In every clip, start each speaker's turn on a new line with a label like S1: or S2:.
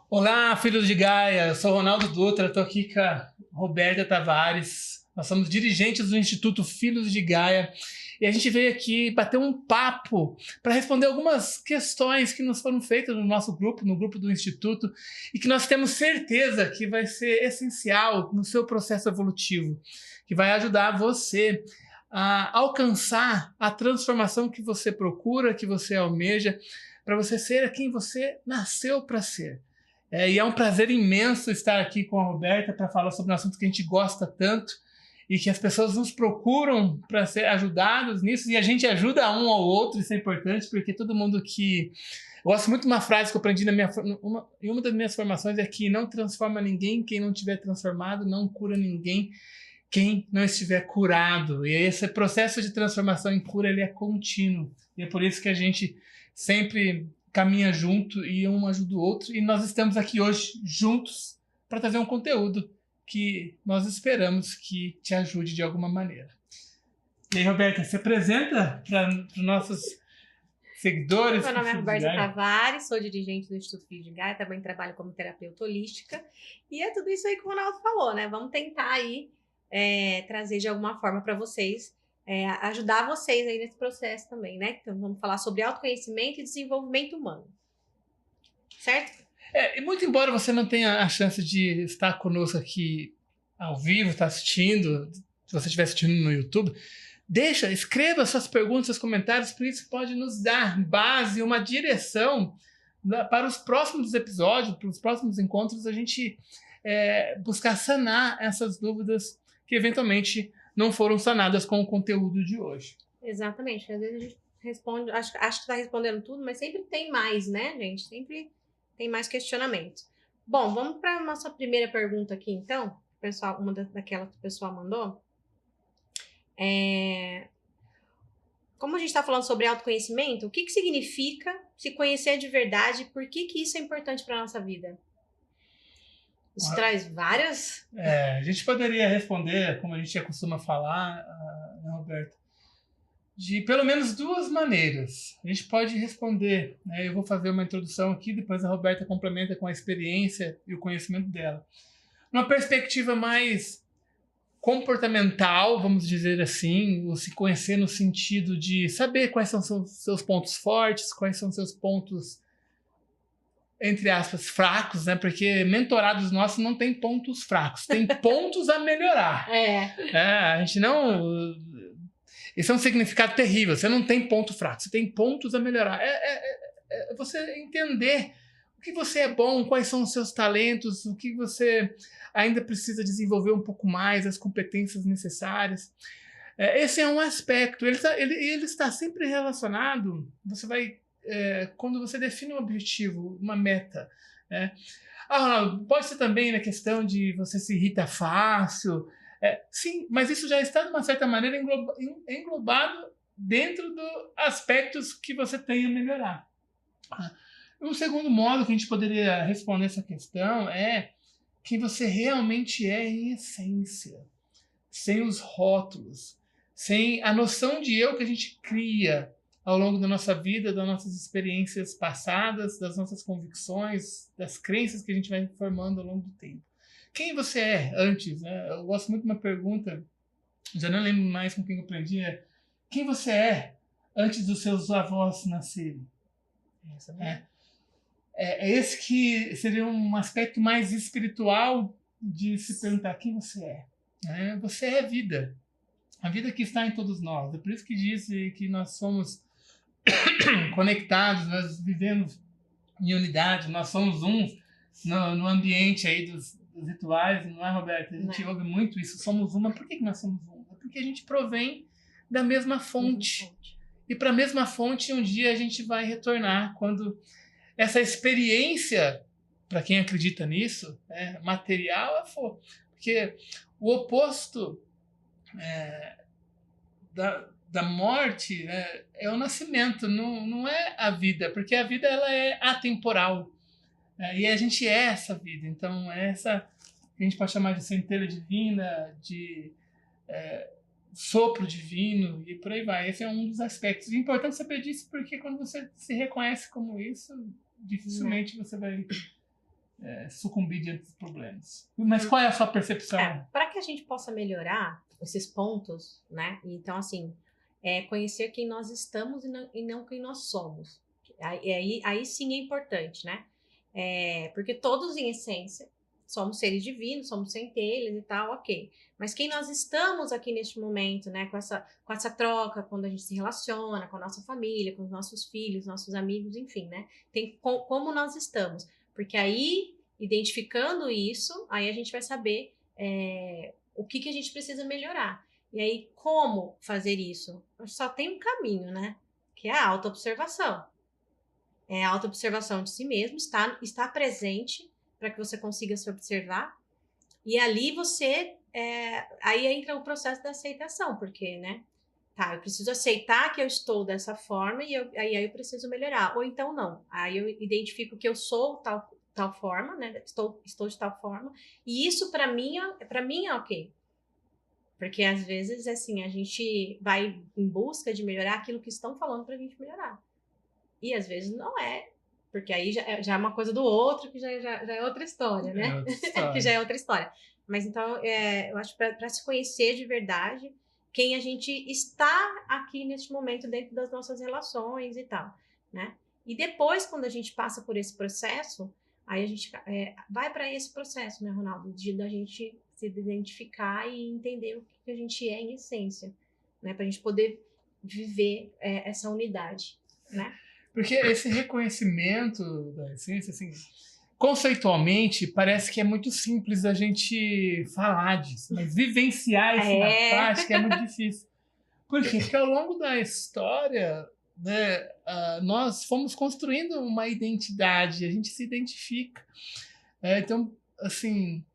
S1: Olá, filhos de Gaia, eu sou Ronaldo Dutra, estou aqui com a Roberta Tavares, nós somos dirigentes do Instituto Filhos de Gaia e a gente veio aqui bater um papo para responder algumas questões que nos foram feitas no nosso grupo, no grupo do Instituto, e que nós temos certeza que vai ser essencial no seu processo evolutivo, que vai ajudar você a alcançar a transformação que você procura, que você almeja, para você ser quem você nasceu para ser. E é um prazer imenso estar aqui com a Roberta para falar sobre um assunto que a gente gosta tanto e que as pessoas nos procuram para ser ajudados nisso, e a gente ajuda um ao outro. Isso é importante porque todo mundo que... Eu gosto muito de uma frase que eu aprendi em uma das minhas formações, é que não transforma ninguém quem não tiver transformado, não cura ninguém quem não estiver curado. E esse processo de transformação em cura, ele é contínuo. E é por isso que a gente sempre caminha junto e um ajuda o outro. E nós estamos aqui hoje juntos para trazer um conteúdo que nós esperamos que te ajude de alguma maneira. E aí, Roberta, se apresenta para os nossos seguidores.
S2: Meu nome é Roberta Tavares, sou dirigente do Instituto Filhos de Gaia, também trabalho como terapeuta holística. E é tudo isso aí que o Ronaldo falou, né? Vamos tentar aí trazer de alguma forma para vocês, ajudar vocês aí nesse processo também, né? Então vamos falar sobre autoconhecimento e desenvolvimento humano. Certo?
S1: E muito embora você não tenha a chance de estar conosco aqui ao vivo, estar assistindo, se você estiver assistindo no YouTube, escreva suas perguntas, seus comentários, porque isso pode nos dar base, uma direção para os próximos episódios, para os próximos encontros, a gente buscar sanar essas dúvidas que eventualmente não foram sanadas com o conteúdo de hoje.
S2: Exatamente, às vezes a gente responde, acho que está respondendo tudo, mas sempre tem mais, né, gente? Sempre tem mais questionamento. Bom, vamos para a nossa primeira pergunta aqui, então. Pessoal, daquela que o pessoal mandou. Como a gente está falando sobre autoconhecimento, o que significa se conhecer de verdade? Por que isso é importante para a nossa vida? Isso traz várias...
S1: A gente poderia responder, como a gente costuma falar, né, Roberto, de pelo menos duas maneiras. A gente pode responder, né? Eu vou fazer uma introdução aqui, depois a Roberta complementa com a experiência e o conhecimento dela. Uma perspectiva mais comportamental, vamos dizer assim, ou se conhecer no sentido de saber quais são seus pontos fortes, quais são seus pontos, entre aspas, fracos, né? Porque mentorados nossos não tem pontos fracos, tem pontos a melhorar. A gente não... Esse é um significado terrível. Você não tem ponto fraco, você tem pontos a melhorar. É você entender o que você é bom, quais são os seus talentos, o que você ainda precisa desenvolver um pouco mais, as competências necessárias. Esse é um aspecto. Ele está sempre relacionado. Você vai... quando você define um objetivo, uma meta, né? Ronaldo, pode ser também na questão de você se irrita fácil. Sim, mas isso já está, de uma certa maneira, englobado dentro dos aspectos que você tem a melhorar. Um segundo modo que a gente poderia responder essa questão é quem você realmente é em essência, sem os rótulos, sem a noção de eu que a gente cria ao longo da nossa vida, das nossas experiências passadas, das nossas convicções, das crenças que a gente vai formando ao longo do tempo. Quem você é antes, né? Eu gosto muito de uma pergunta, já não lembro mais com quem eu aprendi, quem você é antes dos seus avós nascerem? Esse que seria um aspecto mais espiritual de se perguntar quem você é. Você é vida. A vida que está em todos nós. É por isso que diz que nós somos conectados, nós vivemos em unidade, nós somos um no ambiente aí dos rituais, não é, Roberta? A gente ouve muito isso, somos uma. Por que nós somos uma? Porque a gente provém da mesma fonte. E para a mesma fonte, um dia a gente vai retornar quando essa experiência, para quem acredita nisso, material for. Porque o oposto da morte é o nascimento, não é a vida, porque a vida ela é atemporal. E a gente é essa vida, então é essa que a gente pode chamar de centelha divina, de sopro divino e por aí vai. Esse é um dos aspectos. É importante saber disso porque quando você se reconhece como isso, dificilmente você vai sucumbir diante dos problemas. Mas qual é a sua percepção?
S2: Para que a gente possa melhorar esses pontos, né? Então, assim, conhecer quem nós estamos e não quem nós somos. Aí sim é importante, né? Porque todos, em essência, somos seres divinos, somos centelhas e tal, ok. Mas quem nós estamos aqui neste momento, né? Com essa troca, quando a gente se relaciona com a nossa família, com os nossos filhos, nossos amigos, enfim, né? Como nós estamos. Porque aí, identificando isso, aí a gente vai saber o que a gente precisa melhorar. E aí, como fazer isso? Só tem um caminho, né? Que é a autoobservação. A autoobservação de si mesmo, estar presente para que você consiga se observar. E ali você... aí entra o processo da aceitação, porque, né? Tá, eu preciso aceitar que eu estou dessa forma e aí eu preciso melhorar. Ou então não. Aí eu identifico que eu sou tal forma, né? Estou de tal forma. E isso para mim é ok. Porque às vezes, assim, a gente vai em busca de melhorar aquilo que estão falando pra gente melhorar. E às vezes não é. Porque aí já é uma coisa do outro, que já é outra história, né?
S1: Outra história.
S2: Que já é outra história. Mas então, eu acho que para se conhecer de verdade quem a gente está aqui neste momento dentro das nossas relações e tal, né? E depois, quando a gente passa por esse processo, aí a gente vai para esse processo, né, Ronaldo? Da gente se identificar e entender o que a gente é em essência, né? Para a gente poder viver essa unidade, né?
S1: Porque esse reconhecimento da essência, assim, conceitualmente, parece que é muito simples a gente falar disso, mas vivenciar isso na prática é muito difícil. Por quê? Porque ao longo da história, né, nós fomos construindo uma identidade, a gente se identifica. Então, assim,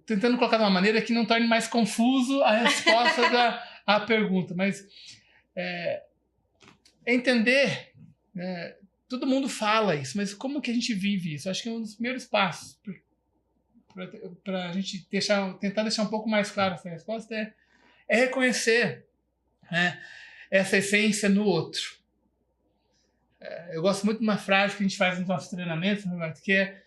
S1: tentando colocar de uma maneira que não torne mais confuso a resposta à pergunta, mas entender, né, todo mundo fala isso, mas como que a gente vive isso? Acho que é um dos primeiros passos para a gente tentar deixar um pouco mais claro essa resposta é reconhecer, né, essa essência no outro. Eu gosto muito de uma frase que a gente faz nos nossos treinamentos, Roberto, que é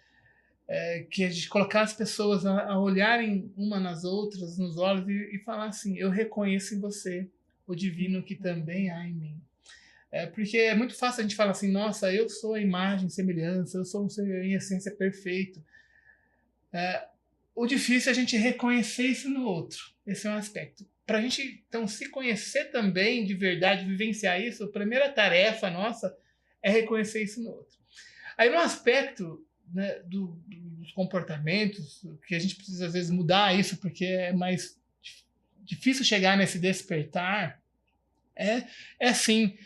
S1: de colocar as pessoas a olharem uma nas outras, nos olhos, e falar assim: eu reconheço em você o divino que também há em mim. Porque é muito fácil a gente falar assim: nossa, eu sou a imagem, semelhança, eu sou um ser em essência perfeito. O difícil é a gente reconhecer isso no outro. Esse é um aspecto. Para a gente, então, se conhecer também de verdade, vivenciar isso, a primeira tarefa nossa é reconhecer isso no outro. Aí, no aspecto, né, dos comportamentos, que a gente precisa, às vezes, mudar isso, porque é mais difícil chegar nesse despertar, sim,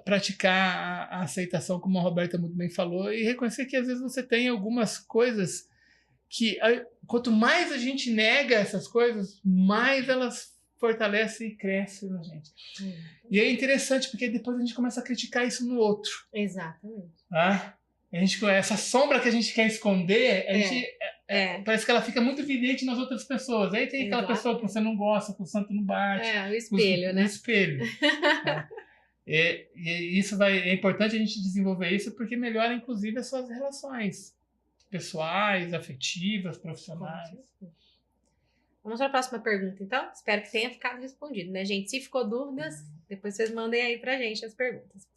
S1: praticar a aceitação, como a Roberta muito bem falou, e reconhecer que, às vezes, você tem algumas coisas que, quanto mais a gente nega essas coisas, mais elas fortalecem e crescem na gente. E é interessante, porque depois a gente começa a criticar isso no outro.
S2: Exatamente.
S1: Essa sombra que a gente quer esconder, parece que ela fica muito evidente nas outras pessoas. Aí tem aquela pessoa que você não gosta, que o santo não bate.
S2: O espelho, né?
S1: O espelho. E isso é importante a gente desenvolver isso, porque melhora, inclusive, as suas relações pessoais, afetivas, profissionais.
S2: Vamos para a próxima pergunta, então? Espero que tenha ficado respondido, né, gente? Se ficou dúvidas, depois vocês mandem aí pra gente as perguntas.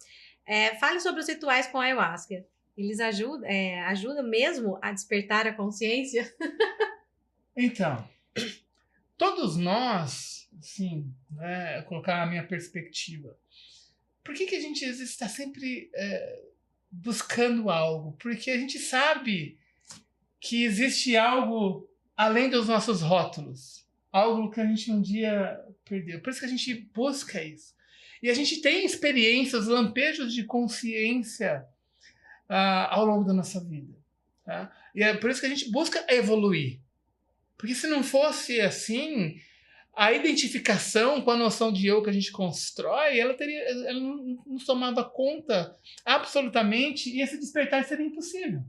S2: Fale sobre os rituais com a ayahuasca. Eles ajudam mesmo a despertar a consciência?
S1: Então, todos nós, assim, colocar a minha perspectiva, por que a gente às vezes está sempre buscando algo? Porque a gente sabe que existe algo além dos nossos rótulos, algo que a gente um dia perdeu. Por isso que a gente busca isso. E a gente tem experiências, lampejos de consciência ao longo da nossa vida. Tá? E é por isso que a gente busca evoluir. Porque se não fosse assim, a identificação com a noção de eu que a gente constrói, ela não tomava conta absolutamente, e esse despertar seria impossível.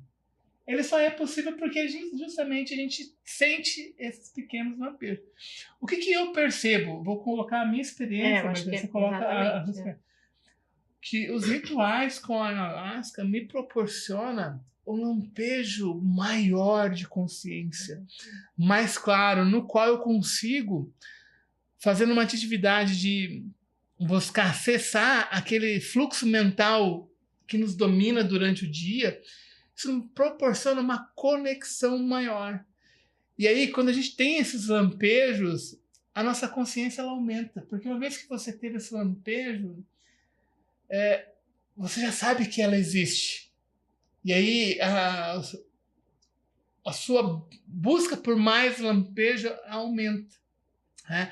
S1: Ele só é possível porque justamente a gente sente esses pequenos lampejos. O que eu percebo? Vou colocar a minha experiência, mas você coloca a sua experiência. que os rituais com a ayahuasca me proporcionam um lampejo maior de consciência, mais claro, no qual eu consigo, fazendo uma atividade de buscar cessar aquele fluxo mental que nos domina durante o dia, isso me proporciona uma conexão maior. E aí, quando a gente tem esses lampejos, a nossa consciência ela aumenta. Porque uma vez que você teve esse lampejo, você já sabe que ela existe. E aí, a sua busca por mais lampejo aumenta. Né?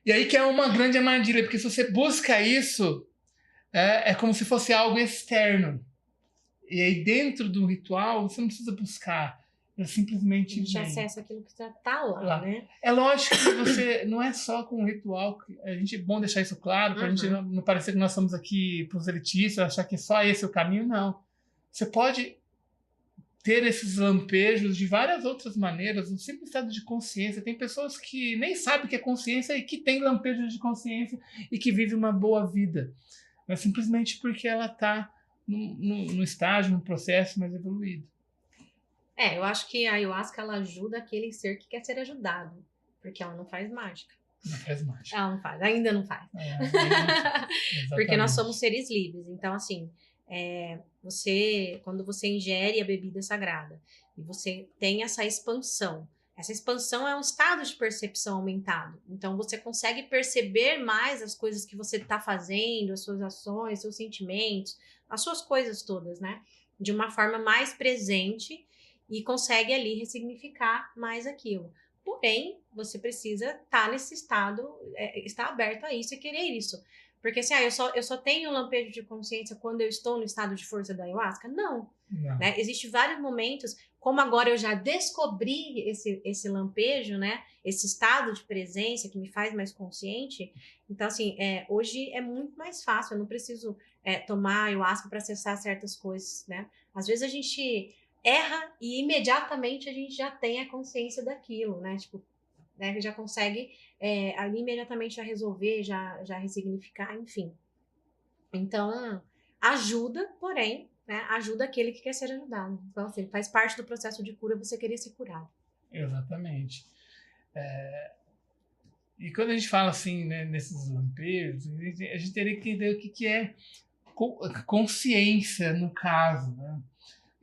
S1: E aí que é uma grande armadilha, porque se você busca isso, é como se fosse algo externo. E aí, dentro do ritual, você não precisa buscar. É simplesmente
S2: a gente acessa aquilo que já está lá, né?
S1: É lógico que você não é só com o ritual. A gente é bom deixar isso claro, para a gente não parecer que nós estamos aqui proselitistas, achar que só esse é o caminho. Não. Você pode ter esses lampejos de várias outras maneiras, um simples estado de consciência. Tem pessoas que nem sabem o que é consciência e que têm lampejos de consciência e que vivem uma boa vida. Mas simplesmente porque ela está no estágio, no processo mais evoluído.
S2: Eu acho que a ayahuasca ela ajuda aquele ser que quer ser ajudado, porque ela não faz mágica.
S1: Não faz mágica.
S2: Ela não faz, ainda não faz. Porque nós somos seres livres. Então, assim, quando você ingere a bebida sagrada e você tem essa expansão é um estado de percepção aumentado. Então, você consegue perceber mais as coisas que você está fazendo, as suas ações, seus sentimentos, as suas coisas todas, né? De uma forma mais presente e consegue ali ressignificar mais aquilo. Porém, você precisa estar nesse estado, estar aberto a isso e querer isso. Porque assim, eu só tenho um lampejo de consciência quando eu estou no estado de força da ayahuasca? Não. Né? Existem vários momentos, como agora eu já descobri esse lampejo, né? Esse estado de presença que me faz mais consciente. Então, assim, hoje é muito mais fácil, eu não preciso tomar ayahuasca para acessar certas coisas, né? Às vezes a gente erra e imediatamente a gente já tem a consciência daquilo, né? Tipo, né? Já consegue ali imediatamente já resolver, já ressignificar, enfim. Então, ajuda, porém, né? Ajuda aquele que quer ser ajudado. Então, assim, faz parte do processo de cura você querer ser curado.
S1: Exatamente. E quando a gente fala assim, né, nesses lampejos, a gente teria que entender o que é consciência, no caso, né?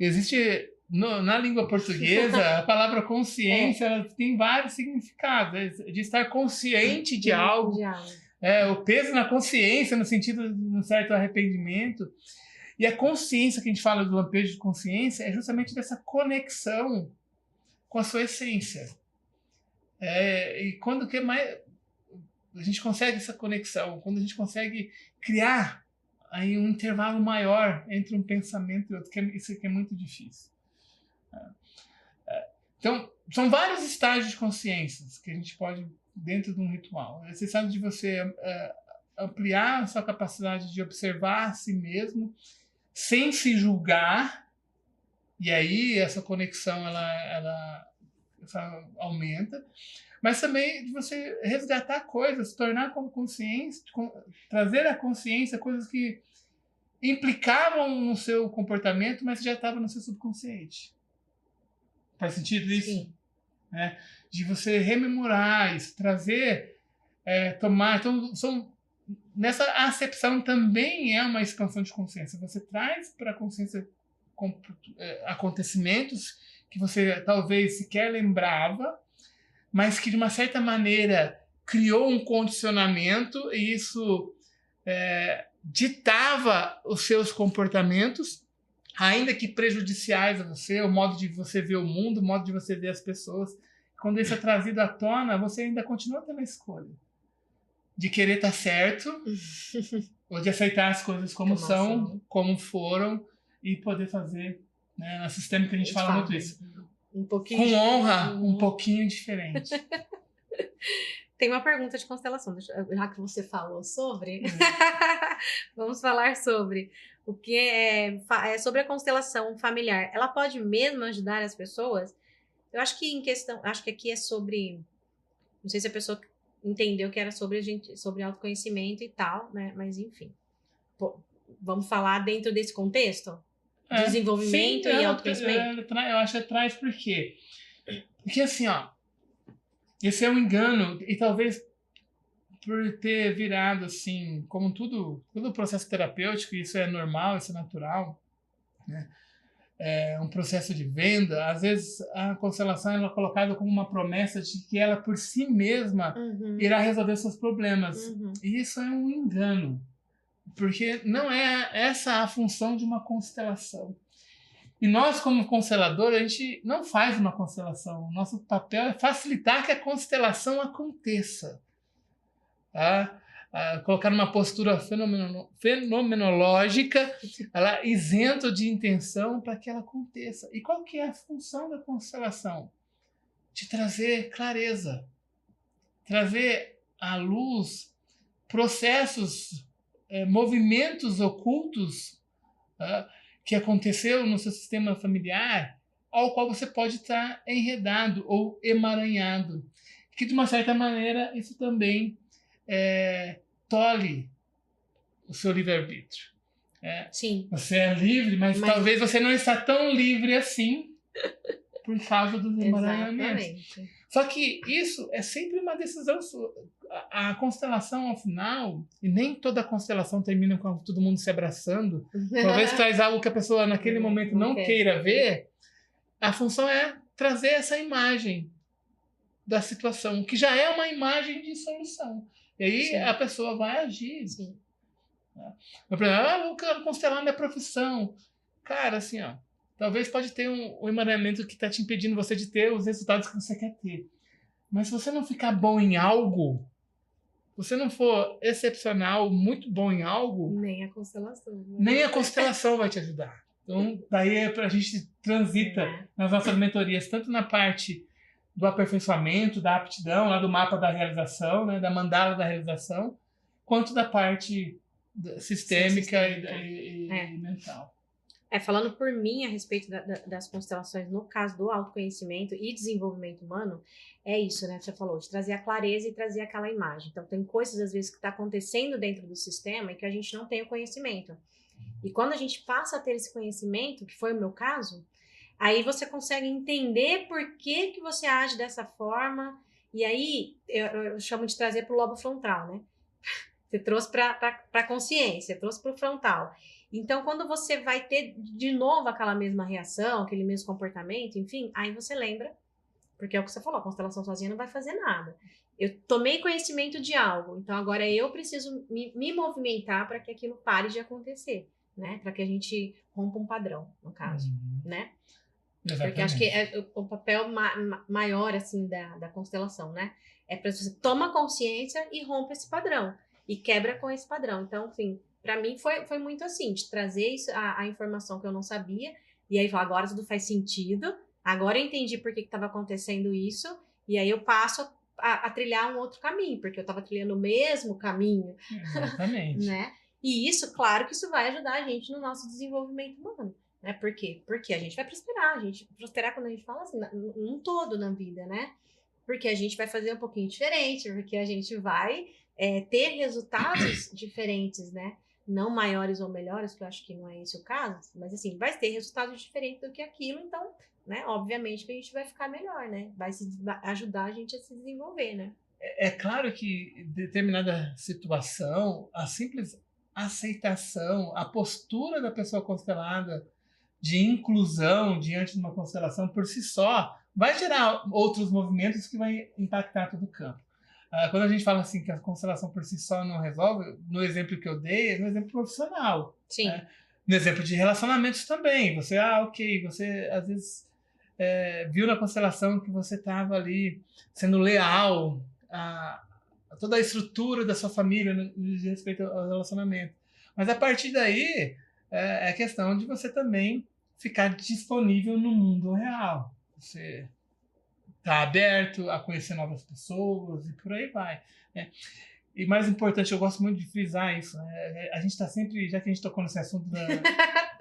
S1: Existe, na língua portuguesa, a palavra consciência ela tem vários significados. De estar consciente de algo. O peso na consciência, no sentido de um certo arrependimento. E a consciência, que a gente fala do lampejo de consciência, é justamente dessa conexão com a sua essência. E quando que mais a gente consegue essa conexão, quando a gente consegue criar aí um intervalo maior entre um pensamento e outro, isso aqui é muito difícil. Então, são vários estágios de consciências que a gente pode, dentro de um ritual. Esse estado de você ampliar a sua capacidade de observar a si mesmo, sem se julgar, e aí essa conexão ela aumenta, mas também de você resgatar coisas, tornar como consciência, trazer à consciência coisas que implicavam no seu comportamento, mas já estavam no seu subconsciente. Faz sentido isso?
S2: Sim.
S1: De você rememorar isso, trazer, tomar. Então, nessa acepção também é uma expansão de consciência. Você traz para a consciência acontecimentos que você talvez sequer lembrava, mas que de uma certa maneira criou um condicionamento e isso ditava os seus comportamentos, ainda que prejudiciais a você, o modo de você ver o mundo, o modo de você ver as pessoas. Quando isso é trazido à tona, você ainda continua tendo a escolha de querer estar certo ou de aceitar as coisas como são, como foram, e poder fazer, né, na sistema que a gente fala muito isso.
S2: Um pouquinho
S1: com honra, um pouquinho diferente.
S2: Tem uma pergunta de constelação, já que você falou sobre, vamos falar sobre o que é sobre a constelação familiar. Ela pode mesmo ajudar as pessoas? Eu acho que acho que aqui é sobre, não sei se a pessoa entendeu que era sobre autoconhecimento e tal, né? Mas enfim, vamos falar dentro desse contexto?
S1: É,
S2: Desenvolvimento
S1: sim,
S2: e autoconhecimento?
S1: eu acho que traz por quê? Porque assim, ó, esse é um engano, e talvez por ter virado assim, como todo processo terapêutico, isso é normal, isso é natural, né? É um processo de venda, às vezes a constelação ela é colocada como uma promessa de que ela por si mesma irá resolver seus problemas. E isso é um engano, porque não é essa a função de uma constelação. E nós, como constelador, a gente não faz uma constelação. O nosso papel é facilitar que a constelação aconteça. Tá? Colocar uma postura fenomenológica, ela isento de intenção para que ela aconteça. E qual que é a função da constelação? De trazer clareza, trazer à luz processos, movimentos ocultos, que aconteceu no seu sistema familiar, ao qual você pode estar enredado ou emaranhado. Que, de uma certa maneira, isso também tolhe o seu livre-arbítrio.
S2: Sim.
S1: Você é livre, mas talvez você não está tão livre assim por causa dos emaranhamentos.
S2: Exatamente.
S1: Só que isso é sempre uma decisão sua. A constelação, ao final, e nem toda constelação termina com todo mundo se abraçando, talvez traz algo que a pessoa naquele momento não queira ver, a função é trazer essa imagem da situação, que já é uma imagem de solução. E aí Sim. a pessoa vai agir.
S2: Sim.
S1: Por exemplo, eu quero constelar minha profissão. Cara, assim, ó, talvez pode ter um emaranhamento que está te impedindo você de ter os resultados que você quer ter. Mas se você não ficar bom em algo, se você não for excepcional, muito bom em algo...
S2: Nem a constelação. Né?
S1: Nem a constelação vai te ajudar. Então, daí a gente transita nas nossas mentorias, tanto na parte do aperfeiçoamento, da aptidão, lá do mapa da realização, né, da mandala da realização, quanto da parte sistêmica e mental.
S2: Falando por mim a respeito das constelações, no caso do autoconhecimento e desenvolvimento humano, é isso, né? Você falou, de trazer a clareza e trazer aquela imagem. Então, tem coisas, às vezes, que está acontecendo dentro do sistema e que a gente não tem o conhecimento. E quando a gente passa a ter esse conhecimento, que foi o meu caso, aí você consegue entender por que você age dessa forma. E aí, eu chamo de trazer para o lobo frontal, né? Você trouxe para a consciência, trouxe para o frontal. Então, quando você vai ter de novo aquela mesma reação, aquele mesmo comportamento, enfim, aí você lembra, porque é o que você falou, a constelação sozinha não vai fazer nada. Eu tomei conhecimento de algo, então agora eu preciso me movimentar para que aquilo pare de acontecer, né? Para que a gente rompa um padrão, no caso, né?
S1: Exatamente.
S2: Porque acho que é o papel maior, assim, da constelação, né? É para você tomar consciência e rompe esse padrão, e quebra com esse padrão. Então, enfim, para mim foi muito assim, de trazer isso, a informação que eu não sabia, e aí agora tudo faz sentido, agora eu entendi por que estava acontecendo isso, e aí eu passo a trilhar um outro caminho, porque eu estava trilhando o mesmo caminho.
S1: Exatamente.
S2: Né? E isso, claro que isso vai ajudar a gente no nosso desenvolvimento humano. Né? Por quê? Porque a gente vai prosperar quando a gente fala assim, num todo na vida, né? Porque a gente vai fazer um pouquinho diferente, porque a gente vai ter resultados diferentes, né? Não maiores ou melhores, que eu acho que não é esse o caso, mas assim, vai ter resultados diferentes do que aquilo, então, né, obviamente que a gente vai ficar melhor, né? Vai ajudar a gente a se desenvolver, né?
S1: É claro que em determinada situação, a simples aceitação, a postura da pessoa constelada de inclusão diante de uma constelação por si só vai gerar outros movimentos que vai impactar todo o campo. Quando a gente fala assim que a constelação por si só não resolve, no exemplo que eu dei, é no exemplo profissional.
S2: Sim.
S1: Né? No exemplo de relacionamentos também. Você, você às vezes viu na constelação que você estava ali sendo leal a toda a estrutura da sua família no respeito ao relacionamento. Mas a partir daí, é questão de você também ficar disponível no mundo real. Você está aberto a conhecer novas pessoas e por aí vai. Né? E mais importante, eu gosto muito de frisar isso. Né? A gente está sempre, já que a gente tocou nesse assunto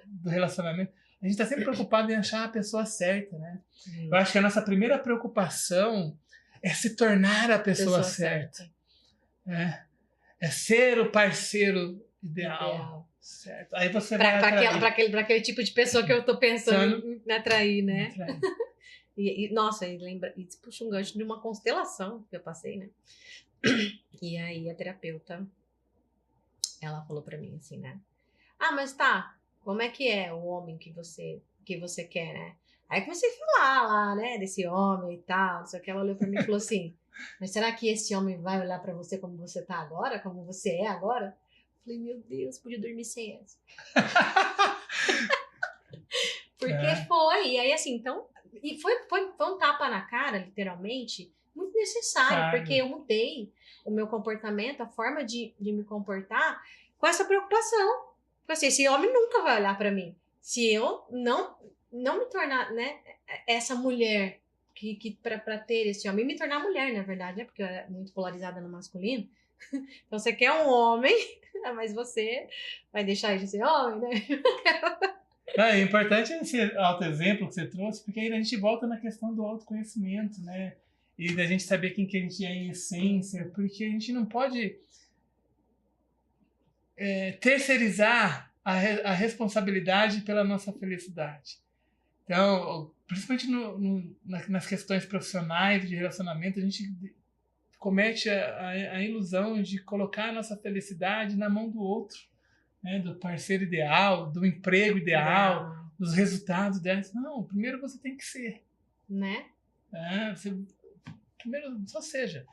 S1: do relacionamento, a gente está sempre preocupado em achar a pessoa certa. Né? Eu acho que a nossa primeira preocupação é se tornar a pessoa certa. É ser o parceiro ideal. Certo. Aí você vai atrair.
S2: Pra aquele tipo de pessoa que eu tô pensando em atrair, né? Nossa, e puxa um gancho de uma constelação que eu passei, né? E aí a terapeuta, ela falou pra mim assim, né? Ah, mas tá, como é que é o homem que você quer, né? Aí comecei a falar lá, né, desse homem e tal, só que ela olhou pra mim e falou assim, mas será que esse homem vai olhar pra você como você tá agora, como você é agora? Falei, meu Deus, podia dormir sem essa. Porque foi, e aí assim, então, e foi um tapa na cara, literalmente, muito necessário, porque eu mudei o meu comportamento, a forma de me comportar com essa preocupação. Porque assim, esse homem nunca vai olhar pra mim. Se eu não me tornar, né, essa mulher que para ter esse homem, me tornar mulher, na verdade, né, porque eu era muito polarizada no masculino. Então você quer um homem, mas você vai deixar ele ser homem, né?
S1: É importante esse autoexemplo que você trouxe, porque aí a gente volta na questão do autoconhecimento, né? E da gente saber quem que a gente é em essência, porque a gente não pode terceirizar a responsabilidade pela nossa felicidade. Então, principalmente nas questões profissionais, de relacionamento, a gente comete a ilusão de colocar a nossa felicidade na mão do outro, né? Do parceiro ideal, do emprego ideal, dos resultados dessa. Não, primeiro você tem que ser.
S2: Né?
S1: Primeiro, só seja.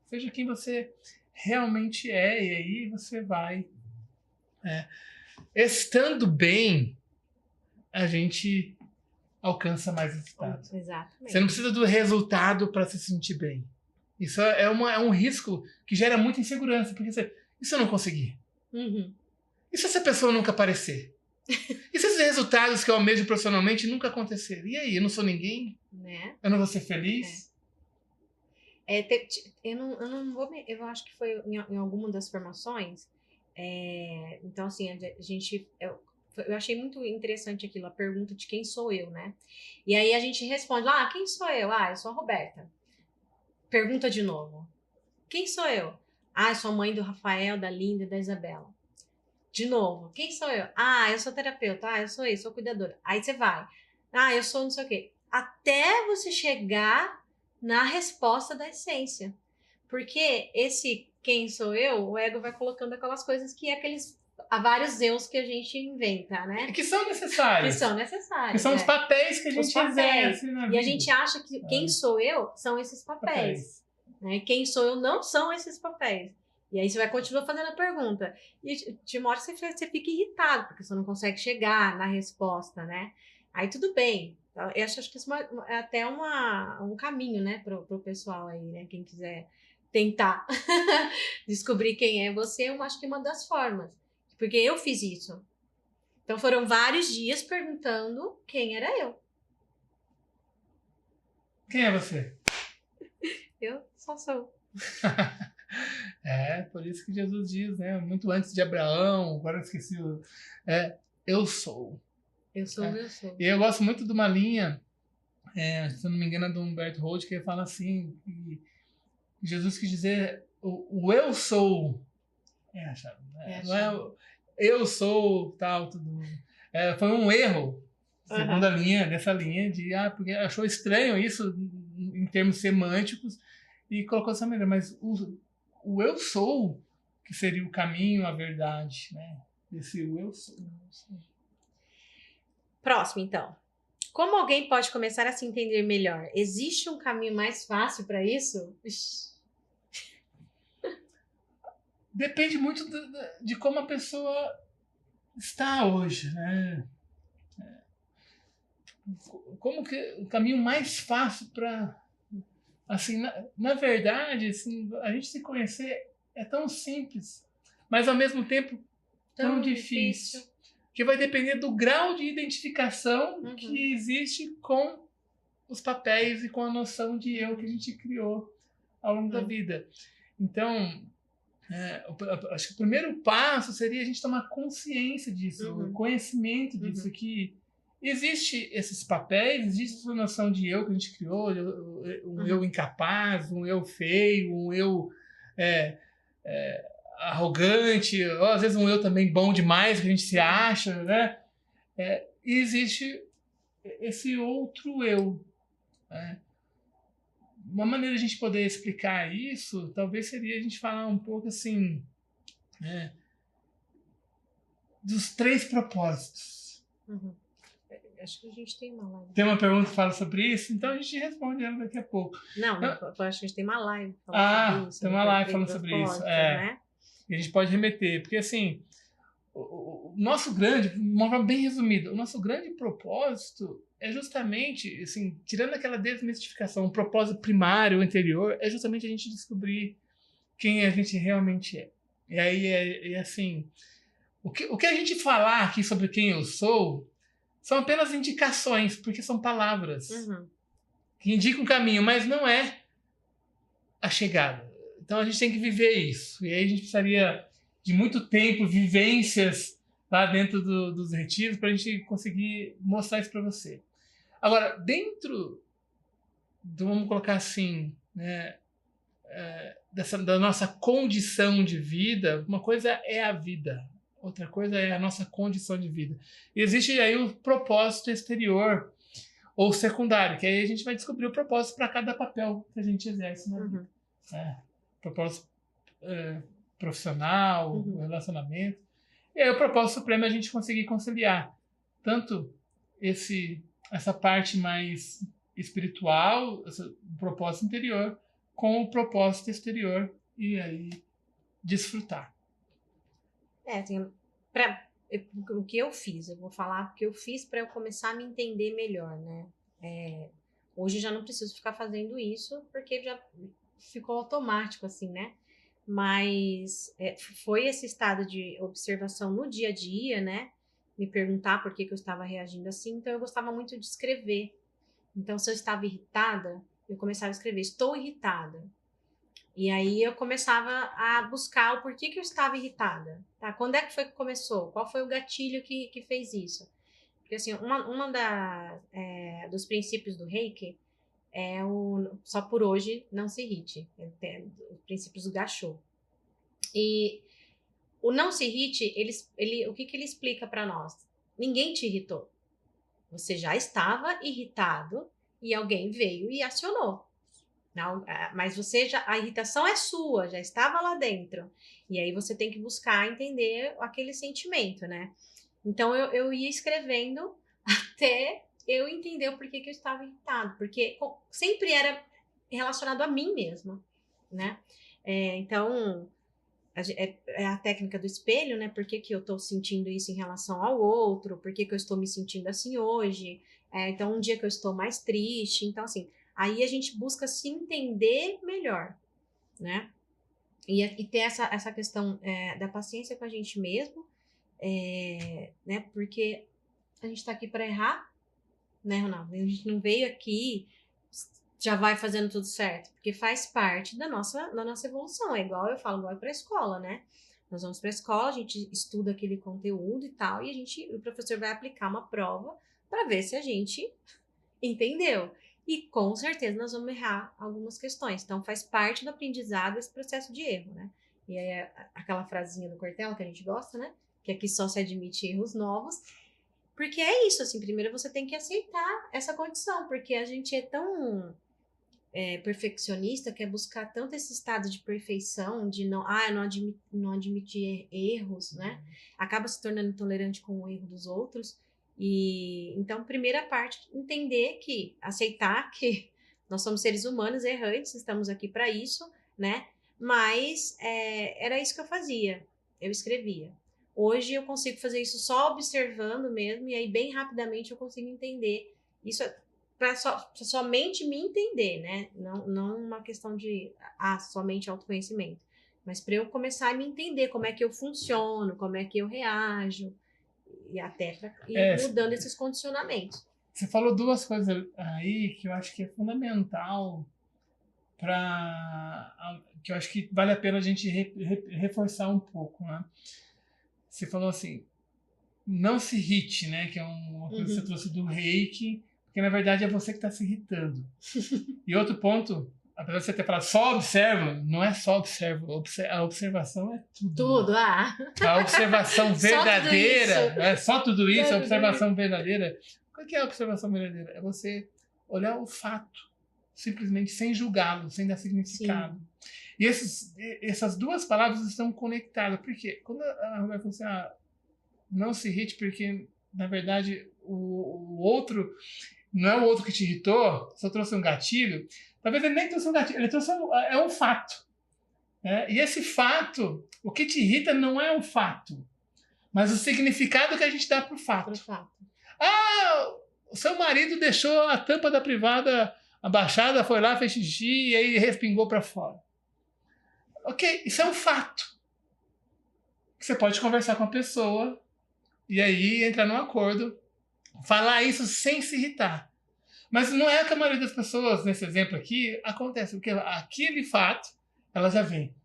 S1: Seja quem você realmente é, e aí você vai. Estando bem, a gente alcança mais resultados.
S2: Exatamente.
S1: Você não precisa do resultado para se sentir bem. Isso é um risco que gera muita insegurança, porque e se eu não conseguir?
S2: Uhum.
S1: E se essa pessoa nunca aparecer? E se esses resultados que eu almejo profissionalmente nunca acontecerem? E aí, eu não sou ninguém?
S2: Né?
S1: Eu não vou ser feliz?
S2: Eu acho que foi em alguma das formações. Então, assim, eu achei muito interessante aquilo, a pergunta de quem sou eu, né? E aí a gente responde, quem sou eu? Eu sou a Roberta. Pergunta de novo. Quem sou eu? Eu sou a mãe do Rafael, da Linda e da Isabela. De novo. Quem sou eu? Eu sou terapeuta. Eu sou isso, sou cuidadora. Aí você vai. Eu sou não sei o quê. Até você chegar na resposta da essência. Porque esse quem sou eu, o ego vai colocando aquelas coisas que há vários eus que a gente inventa, né?
S1: Que são necessários. Que são os papéis que a gente exerce na vida.
S2: E a gente acha que quem sou eu são esses papéis. Né? Quem sou eu não são esses papéis. E aí você vai continuar fazendo a pergunta. E de uma hora você fica irritado, porque você não consegue chegar na resposta, né? Aí tudo bem. Eu acho que isso é até um caminho, né, pro pessoal aí, né? Quem quiser tentar descobrir quem é você, eu acho que é uma das formas. Porque eu fiz isso. Então foram vários dias perguntando quem era eu.
S1: Quem é você?
S2: Eu só sou.
S1: Por isso que Jesus diz, né? Muito antes de Abraão, agora eu esqueci eu sou.
S2: Eu sou, eu sou.
S1: E eu gosto muito de uma linha, se eu não me engano, é do Humberto Roth, que ele fala assim, que Jesus quis dizer o eu sou. Não é eu sou tal, tudo. Foi um erro, segundo a linha, dessa linha, porque achou estranho isso em termos semânticos e colocou essa maneira, mas o eu sou, que seria o caminho, a verdade, né? Esse eu sou.
S2: Próximo, então. Como alguém pode começar a se entender melhor? Existe um caminho mais fácil para isso?
S1: Depende muito de como a pessoa está hoje, né? Como que o caminho mais fácil para, assim, na verdade, assim, a gente se conhecer é tão simples, mas ao mesmo tempo tão difícil. Que vai depender do grau de identificação que existe com os papéis e com a noção de eu que a gente criou ao longo da vida. Então, acho que o primeiro passo seria a gente tomar consciência disso, o conhecimento disso, que existe esses papéis, existe essa noção de eu que a gente criou, eu incapaz, um eu feio, um eu arrogante, ou às vezes um eu também bom demais, que a gente se acha, né? E existe esse outro eu, né? Uma maneira de a gente poder explicar isso, talvez seria a gente falar um pouco assim, né, dos 3 propósitos.
S2: Uhum. Acho que a gente tem uma live.
S1: Tem uma pergunta que fala sobre isso, então a gente responde ela daqui a pouco.
S2: Não, eu acho que a gente tem uma live falando sobre isso.
S1: Tem uma live falando sobre isso.
S2: Né?
S1: E a gente pode remeter, porque assim, o nosso grande, de uma forma bem resumida, o nosso grande propósito é justamente, assim, tirando aquela desmistificação, o propósito primário, o anterior, é justamente a gente descobrir quem a gente realmente é. E aí, assim, o que a gente falar aqui sobre quem eu sou são apenas indicações, porque são palavras que indicam o caminho, mas não é a chegada. Então a gente tem que viver isso. E aí a gente precisaria de muito tempo, vivências lá dentro dos retiros para a gente conseguir mostrar isso para você. Agora, dentro vamos colocar assim, né, da nossa condição de vida, uma coisa é a vida, outra coisa é a nossa condição de vida. E existe aí o propósito exterior ou secundário, que aí a gente vai descobrir o propósito para cada papel que a gente exerce na vida. Propósito profissional, relacionamento. E aí o propósito supremo é a gente conseguir conciliar tanto essa parte mais espiritual, o propósito interior, com o propósito exterior e aí desfrutar.
S2: O que eu fiz, eu vou falar o que eu fiz para eu começar a me entender melhor, né? Hoje já não preciso ficar fazendo isso, porque já ficou automático, assim, né? Mas foi esse estado de observação no dia a dia, né? Me perguntar por que eu estava reagindo assim. Então, eu gostava muito de escrever. Então, se eu estava irritada, eu começava a escrever, estou irritada. E aí, eu começava a buscar o porquê que eu estava irritada. Tá? Quando é que foi que começou? Qual foi o gatilho que fez isso? Porque, assim, dos princípios do Reiki é o só por hoje não se irrite. Os princípios do Gachô. E o não se irrite, o que ele explica para nós? Ninguém te irritou. Você já estava irritado e alguém veio e acionou. Não, mas a irritação é sua, já estava lá dentro. E aí você tem que buscar entender aquele sentimento, né? Então eu ia escrevendo até eu entender o porquê que eu estava irritado, porque sempre era relacionado a mim mesma, né? Então, é a técnica do espelho, né? Por que eu estou sentindo isso em relação ao outro? Por que eu estou me sentindo assim hoje? Então, um dia que eu estou mais triste. Então, assim, aí a gente busca se entender melhor, né? E ter essa questão da paciência com a gente mesmo, né? Porque a gente está aqui para errar, né, Ronaldo? A gente não veio aqui já vai fazendo tudo certo, porque faz parte da nossa evolução. É igual eu falo, igual para a escola, né? Nós vamos para a escola, a gente estuda aquele conteúdo e tal, e o professor vai aplicar uma prova para ver se a gente entendeu. E com certeza nós vamos errar algumas questões. Então faz parte do aprendizado esse processo de erro, né? E aí aquela frasinha do Cortella que a gente gosta, né? Que aqui só se admite erros novos. Porque é isso, assim, primeiro você tem que aceitar essa condição, porque a gente é tão perfeccionista, quer buscar tanto esse estado de perfeição, de não admitir erros, né? Acaba se tornando intolerante com o erro dos outros. E então, primeira parte, aceitar que nós somos seres humanos errantes, estamos aqui para isso, né? Mas era isso que eu fazia, eu escrevia. Hoje eu consigo fazer isso só observando mesmo, e aí bem rapidamente eu consigo entender isso para somente me entender, né? Não uma questão de somente autoconhecimento, mas para eu começar a me entender como é que eu funciono, como é que eu reajo, e até para ir mudando esses condicionamentos.
S1: Você falou duas coisas aí que eu acho que é fundamental que eu acho que vale a pena a gente reforçar um pouco, né? Você falou assim, não se irrite, né? Que é uma coisa que você trouxe do Reiki, porque na verdade é você que está se irritando. E outro ponto apesar de você ter falado só observo, não é só observo. A observação é tudo.
S2: Tudo,
S1: A observação verdadeira, só tudo isso, a observação verdadeira. O que é a observação verdadeira? É você olhar o fato, simplesmente sem julgá-lo, sem dar significado. Sim. E essas duas palavras estão conectadas. Por quê? Quando a Roberta falou assim, não se irrite, porque, na verdade, o outro não é o outro que te irritou, só trouxe um gatilho. Talvez ele nem trouxe um gatilho, ele trouxe um fato. E esse fato, o que te irrita não é o fato, mas o significado que a gente dá para o fato. O seu marido deixou a tampa da privada abaixada, foi lá, fez xixi e aí respingou para fora. Ok, isso é um fato. Você pode conversar com a pessoa e aí entrar num acordo, falar isso sem se irritar. Mas não é que a maioria das pessoas, nesse exemplo aqui, acontece, porque aquele fato, ela já vem.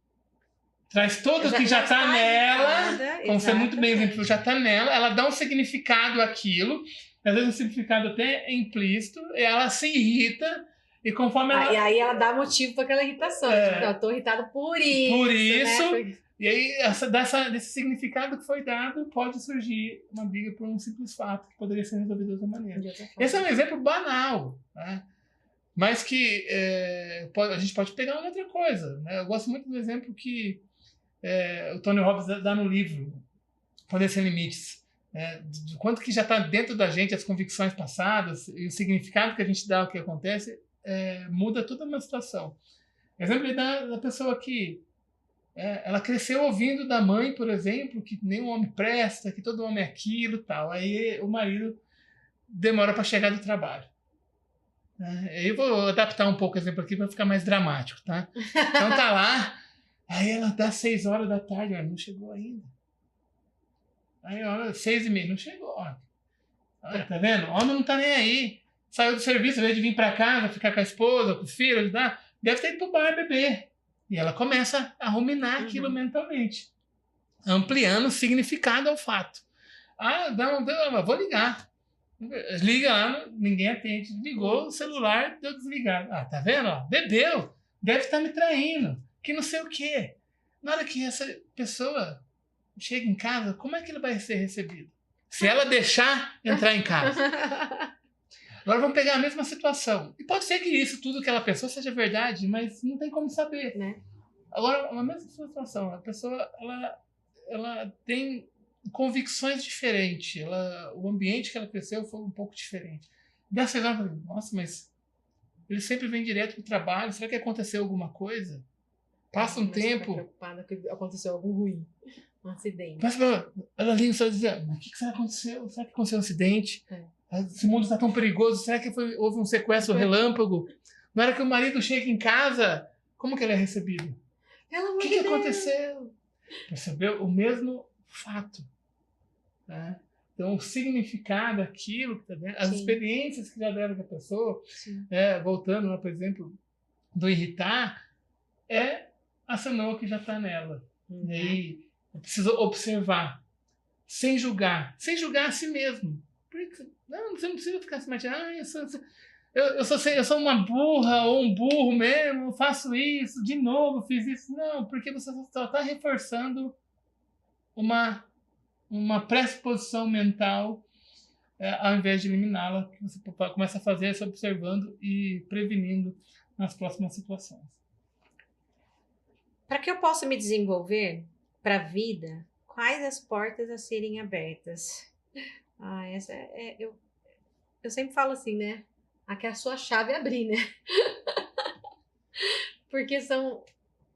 S1: Traz todo o que já está nela, como você muito bem exemplo, já está nela, ela dá um significado àquilo, às vezes um significado até implícito, e ela se irrita, e conforme ela...
S2: E aí ela dá motivo para aquela irritação. Tipo, eu estou irritada por isso.
S1: Por isso, né? E aí desse significado que foi dado, pode surgir uma briga por um simples fato, que poderia ser resolvido de outra maneira. Esse é um exemplo banal, né? Mas que a gente pode pegar uma outra coisa, né? Eu gosto muito do exemplo que o Tony Robbins dá no livro Poder Sem Limites, do quanto que já está dentro da gente as convicções passadas e o significado que a gente dá ao que acontece muda toda uma situação. Exemplo da pessoa que ela cresceu ouvindo da mãe, por exemplo, que nenhum homem presta, que todo homem é aquilo, tal. Aí o marido demora para chegar do trabalho. Eu vou adaptar um pouco o exemplo aqui para ficar mais dramático, tá? Então tá lá, aí ela dá 6 horas da tarde, não chegou ainda. Aí, 6h30, não chegou. Olha, tá vendo? O homem não tá nem aí. Saiu do serviço, ao invés de vir para casa, ficar com a esposa, com o filho, deve ter ido pro bar beber. E ela começa a ruminar aquilo mentalmente, ampliando o significado ao fato. Vou ligar. Liga lá, ninguém atende. Ligou o celular, deu desligado. Tá vendo? Bebeu, deve estar me traindo, que não sei o quê. Na hora que essa pessoa chega em casa, como é que ele vai ser recebido? Se ela deixar entrar em casa. Agora vamos pegar a mesma situação. E pode ser que isso tudo que ela pensou seja verdade, mas não tem como saber.
S2: Né?
S1: Agora, a mesma situação. A pessoa ela tem convicções diferentes. O ambiente que ela cresceu foi um pouco diferente. Dessa vez, ela nossa, mas ele sempre vem direto para o trabalho. Será que aconteceu alguma coisa? Passa um tempo.
S2: Preocupada que aconteceu algo ruim. Um acidente.
S1: Ela liga e diz, mas o que será que aconteceu? Será que aconteceu um acidente? Esse mundo está tão perigoso. Será que houve um sequestro relâmpago? Na hora que o marido chega em casa, como que ele é recebido? O que aconteceu? Percebeu? O mesmo fato. Né? Então, o significado daquilo, as experiências que já deram com a pessoa, voltando lá, por exemplo, do irritar, a cenoura que já está nela. E aí, precisa observar, sem julgar a si mesmo. Não, você não precisa ficar se metendo. Eu sou uma burra ou um burro mesmo, eu faço isso, de novo, fiz isso. Não, porque você só está reforçando uma pressuposição mental ao invés de eliminá-la, que você começa a fazer isso observando e prevenindo nas próximas situações.
S2: Para que eu possa me desenvolver para a vida, quais as portas a serem abertas? Essa eu sempre falo assim, né? Aqui é a sua chave abrir, né? Porque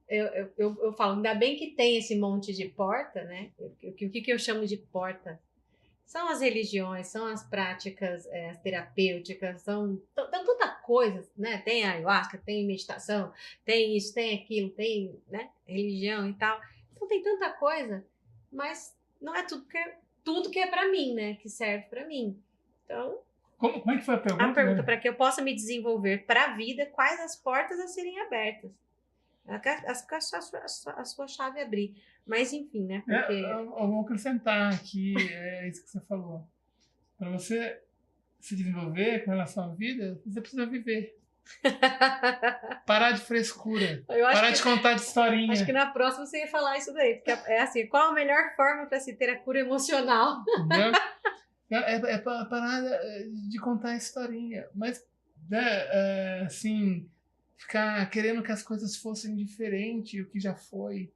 S2: eu falo, ainda bem que tem esse monte de porta, né? O que eu chamo de porta? São as religiões, são as práticas as terapêuticas, são tanta coisa, né? Tem a ayahuasca, tem meditação, tem isso, tem aquilo, tem, né? Religião e tal. Então tem tanta coisa, mas não é tudo que é para mim, né? Que serve para mim. Então...
S1: Como é que foi a pergunta?
S2: A pergunta, para que eu possa me desenvolver para a vida, quais as portas a serem abertas? A sua chave abrir. Mas, enfim, né? Porque...
S1: eu vou acrescentar aqui, isso que você falou. Para você se desenvolver com relação à vida, você precisa viver. Parar de frescura.
S2: Eu acho
S1: Parar de contar de historinha.
S2: Acho que na próxima você ia falar isso daí, porque é assim, qual a melhor forma para se ter a cura emocional?
S1: Entendeu? É parar de contar historinha. Mas, né, assim, ficar querendo que as coisas fossem diferentes, o que já foi.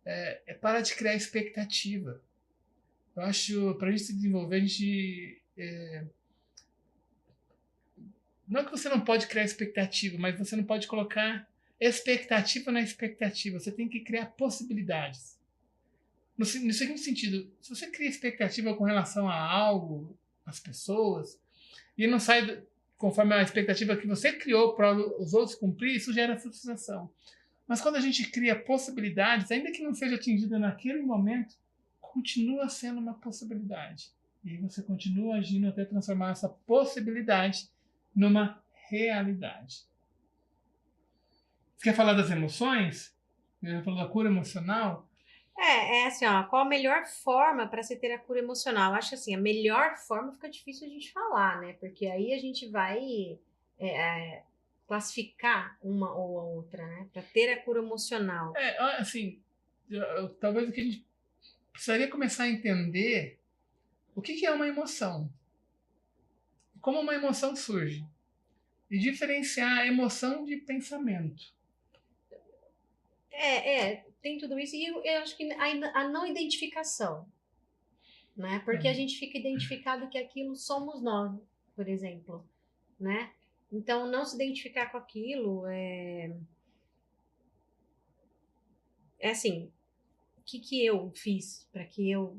S1: É parar de criar expectativa. Eu acho, para a gente se desenvolver, a gente... não é que você não pode criar expectativa, mas você não pode colocar expectativa na expectativa. Você tem que criar possibilidades. No seguinte sentido, se você cria expectativa com relação a algo, às pessoas, e não sai conforme a expectativa que você criou para os outros cumprir, isso gera frustração. Mas quando a gente cria possibilidades, ainda que não seja atingida naquele momento, continua sendo uma possibilidade. E aí você continua agindo até transformar essa possibilidade numa realidade. Você quer falar das emoções? Você falou da cura emocional?
S2: É assim, ó, qual a melhor forma para se ter a cura emocional? Acho que assim, a melhor forma fica difícil a gente falar, né? Porque aí a gente vai classificar uma ou a outra, né? Para ter a cura emocional.
S1: Assim, talvez o que a gente precisaria começar a entender o que é uma emoção, como uma emoção surge, e diferenciar a emoção de pensamento.
S2: Tem tudo isso, e eu acho que a não identificação, né? Porque a gente fica identificado que aquilo somos nós, por exemplo, né? Então, não se identificar com aquilo é assim, o que eu fiz para que eu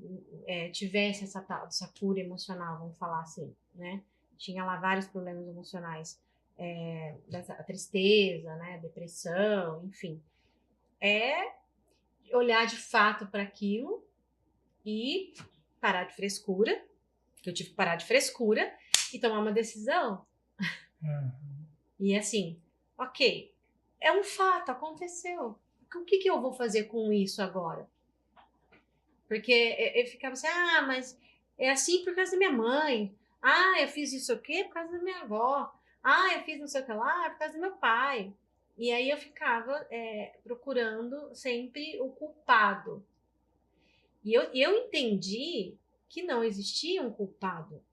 S2: tivesse essa cura emocional, vamos falar assim, né? Tinha lá vários problemas emocionais, dessa tristeza, né? Depressão, enfim. Olhar de fato para aquilo e parar de frescura, que eu tive que parar de frescura e tomar uma decisão. E assim, ok, é um fato, aconteceu. O que eu vou fazer com isso agora? Porque eu ficava assim, mas é assim por causa da minha mãe. Eu fiz isso aqui por causa da minha avó. Eu fiz não sei o que lá por causa do meu pai. E aí eu ficava procurando sempre o culpado. E eu entendi que não existia um culpado.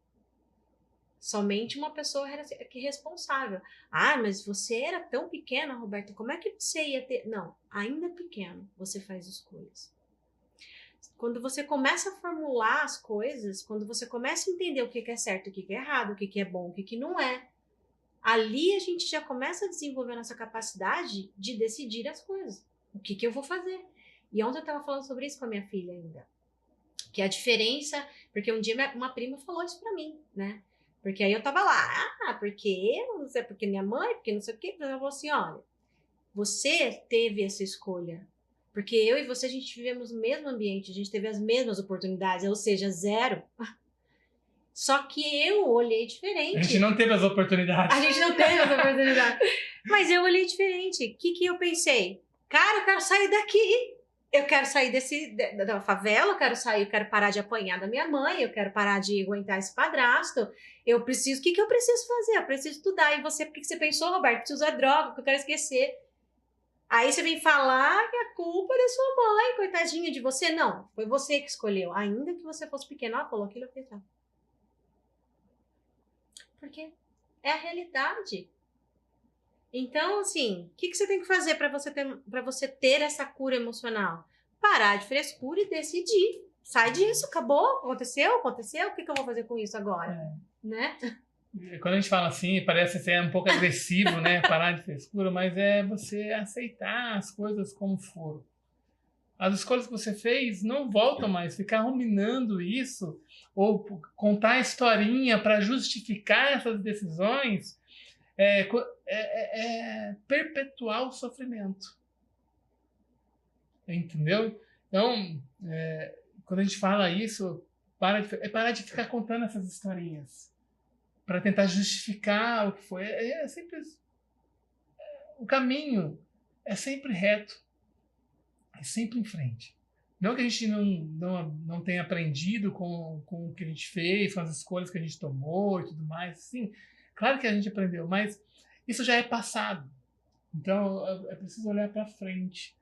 S2: Somente uma pessoa que responsável. Mas você era tão pequena, Roberta, como é que você ia ter... Não, ainda pequeno, você faz escolhas. Quando você começa a formular as coisas, quando você começa a entender o que é certo, o que é errado, o que é bom, o que não é, ali a gente já começa a desenvolver nossa capacidade de decidir as coisas. O que eu vou fazer? E ontem eu estava falando sobre isso com a minha filha ainda. Que a diferença... Porque um dia uma prima falou isso pra mim, né? Porque aí eu tava lá, porque eu, não sei, porque minha mãe, porque não sei o quê. Ela falou assim, olha, você teve essa escolha. Porque eu e você, a gente vivemos no mesmo ambiente, a gente teve as mesmas oportunidades, ou seja, zero. Só que eu olhei diferente.
S1: A gente não teve as oportunidades.
S2: A gente não teve as oportunidades. Mas eu olhei diferente. O que eu pensei? Cara, eu quero sair daqui. Eu quero sair da favela, eu quero parar de apanhar da minha mãe, eu quero parar de aguentar esse padrasto. Eu preciso, o que eu preciso fazer? Eu preciso estudar. E você, por que você pensou, Roberto? Preciso usar droga, que eu quero esquecer. Aí você vem falar que a culpa é da sua mãe, coitadinha de você. Não, foi você que escolheu. Ainda que você fosse pequena, ela falou aquilo, eu fiz. Porque é a realidade. Então, assim, o que você tem que fazer para você ter essa cura emocional? Parar de frescura e decidir. Sai disso, acabou, aconteceu, o que eu vou fazer com isso agora? Né?
S1: Quando a gente fala assim, parece ser um pouco agressivo, né? Parar de frescura, mas é você aceitar as coisas como foram. As escolhas que você fez não voltam mais. Ficar ruminando isso ou contar a historinha para justificar essas decisões perpetuar o sofrimento. Entendeu? Então, quando a gente fala isso, parar de ficar contando essas historinhas para tentar justificar o que foi. É sempre o caminho é sempre reto, é sempre em frente. Não que a gente não tenha aprendido com o que a gente fez, com as escolhas que a gente tomou e tudo mais. Sim, claro que a gente aprendeu, mas isso já é passado. Então, é preciso olhar para frente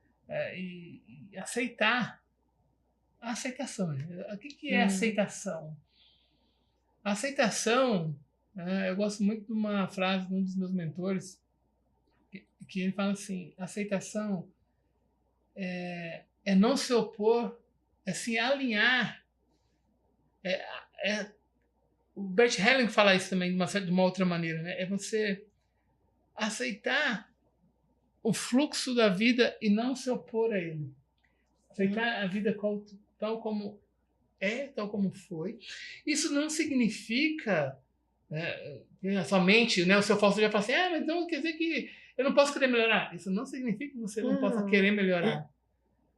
S1: e aceitar a aceitação. O que é aceitação? A aceitação, eu gosto muito de uma frase de um dos meus mentores, que ele fala assim, aceitação é não se opor, é se alinhar. O Bert Helling fala isso também de uma outra maneira, né? É você aceitar o fluxo da vida e não se opor a ele. Aceitar a vida tal como tal como foi. Isso não significa a sua mente, né, o seu falso já fala assim, mas então quer dizer que eu não posso querer melhorar. Isso não significa que você não possa querer melhorar.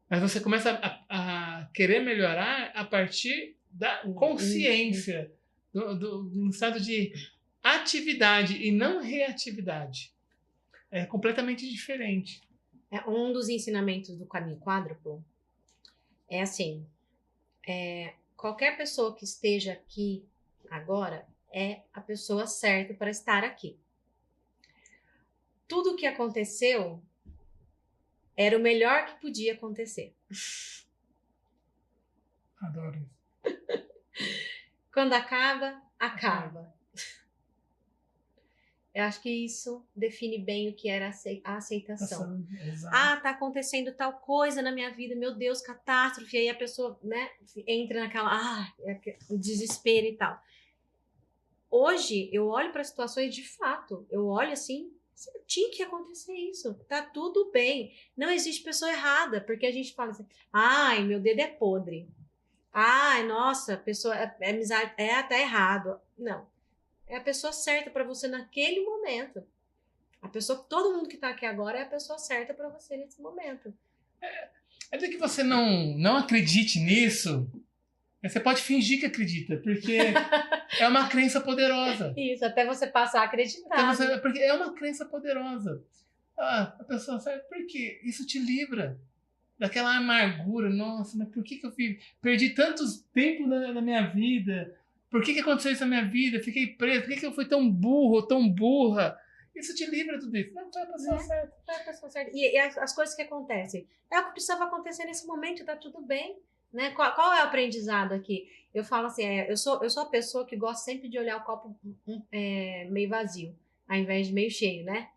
S1: Mas você começa a querer melhorar a partir da consciência, do estado de atividade e não reatividade. É completamente diferente.
S2: Um dos ensinamentos do caminho quádruplo é assim, qualquer pessoa que esteja aqui agora é a pessoa certa para estar aqui. Tudo o que aconteceu era o melhor que podia acontecer.
S1: Adoro isso.
S2: Quando acaba, acaba. Eu acho que isso define bem o que era a aceitação. Tá acontecendo tal coisa na minha vida, meu Deus, catástrofe. E aí a pessoa, né, entra naquela, o desespero e tal. Hoje, eu olho para situações de fato. Eu olho assim, tinha que acontecer isso. Tá tudo bem. Não existe pessoa errada, porque a gente fala assim, ai, meu dedo é podre. Ai, nossa, a pessoa é amizade, tá errado. Não. É a pessoa certa para você naquele momento. Todo mundo que tá aqui agora é a pessoa certa para você nesse momento.
S1: Ainda que você não acredite nisso, você pode fingir que acredita, porque é uma crença poderosa.
S2: Isso, até você passar a acreditar.
S1: Porque é uma crença poderosa. A pessoa sabe por quê? Isso te livra daquela amargura. Nossa, mas por que eu perdi tanto tempo na minha vida? Por que aconteceu isso na minha vida? Fiquei preso. Por que eu fui tão burro, tão burra? Isso te livra de tudo isso. Não, tu é a pessoa certa.
S2: Tu é a pessoa certa. E as coisas que acontecem. É o que precisava acontecer nesse momento, tá tudo bem. Né? Qual é o aprendizado aqui? Eu falo assim, eu sou a pessoa que gosta sempre de olhar o copo meio vazio, ao invés de meio cheio, né?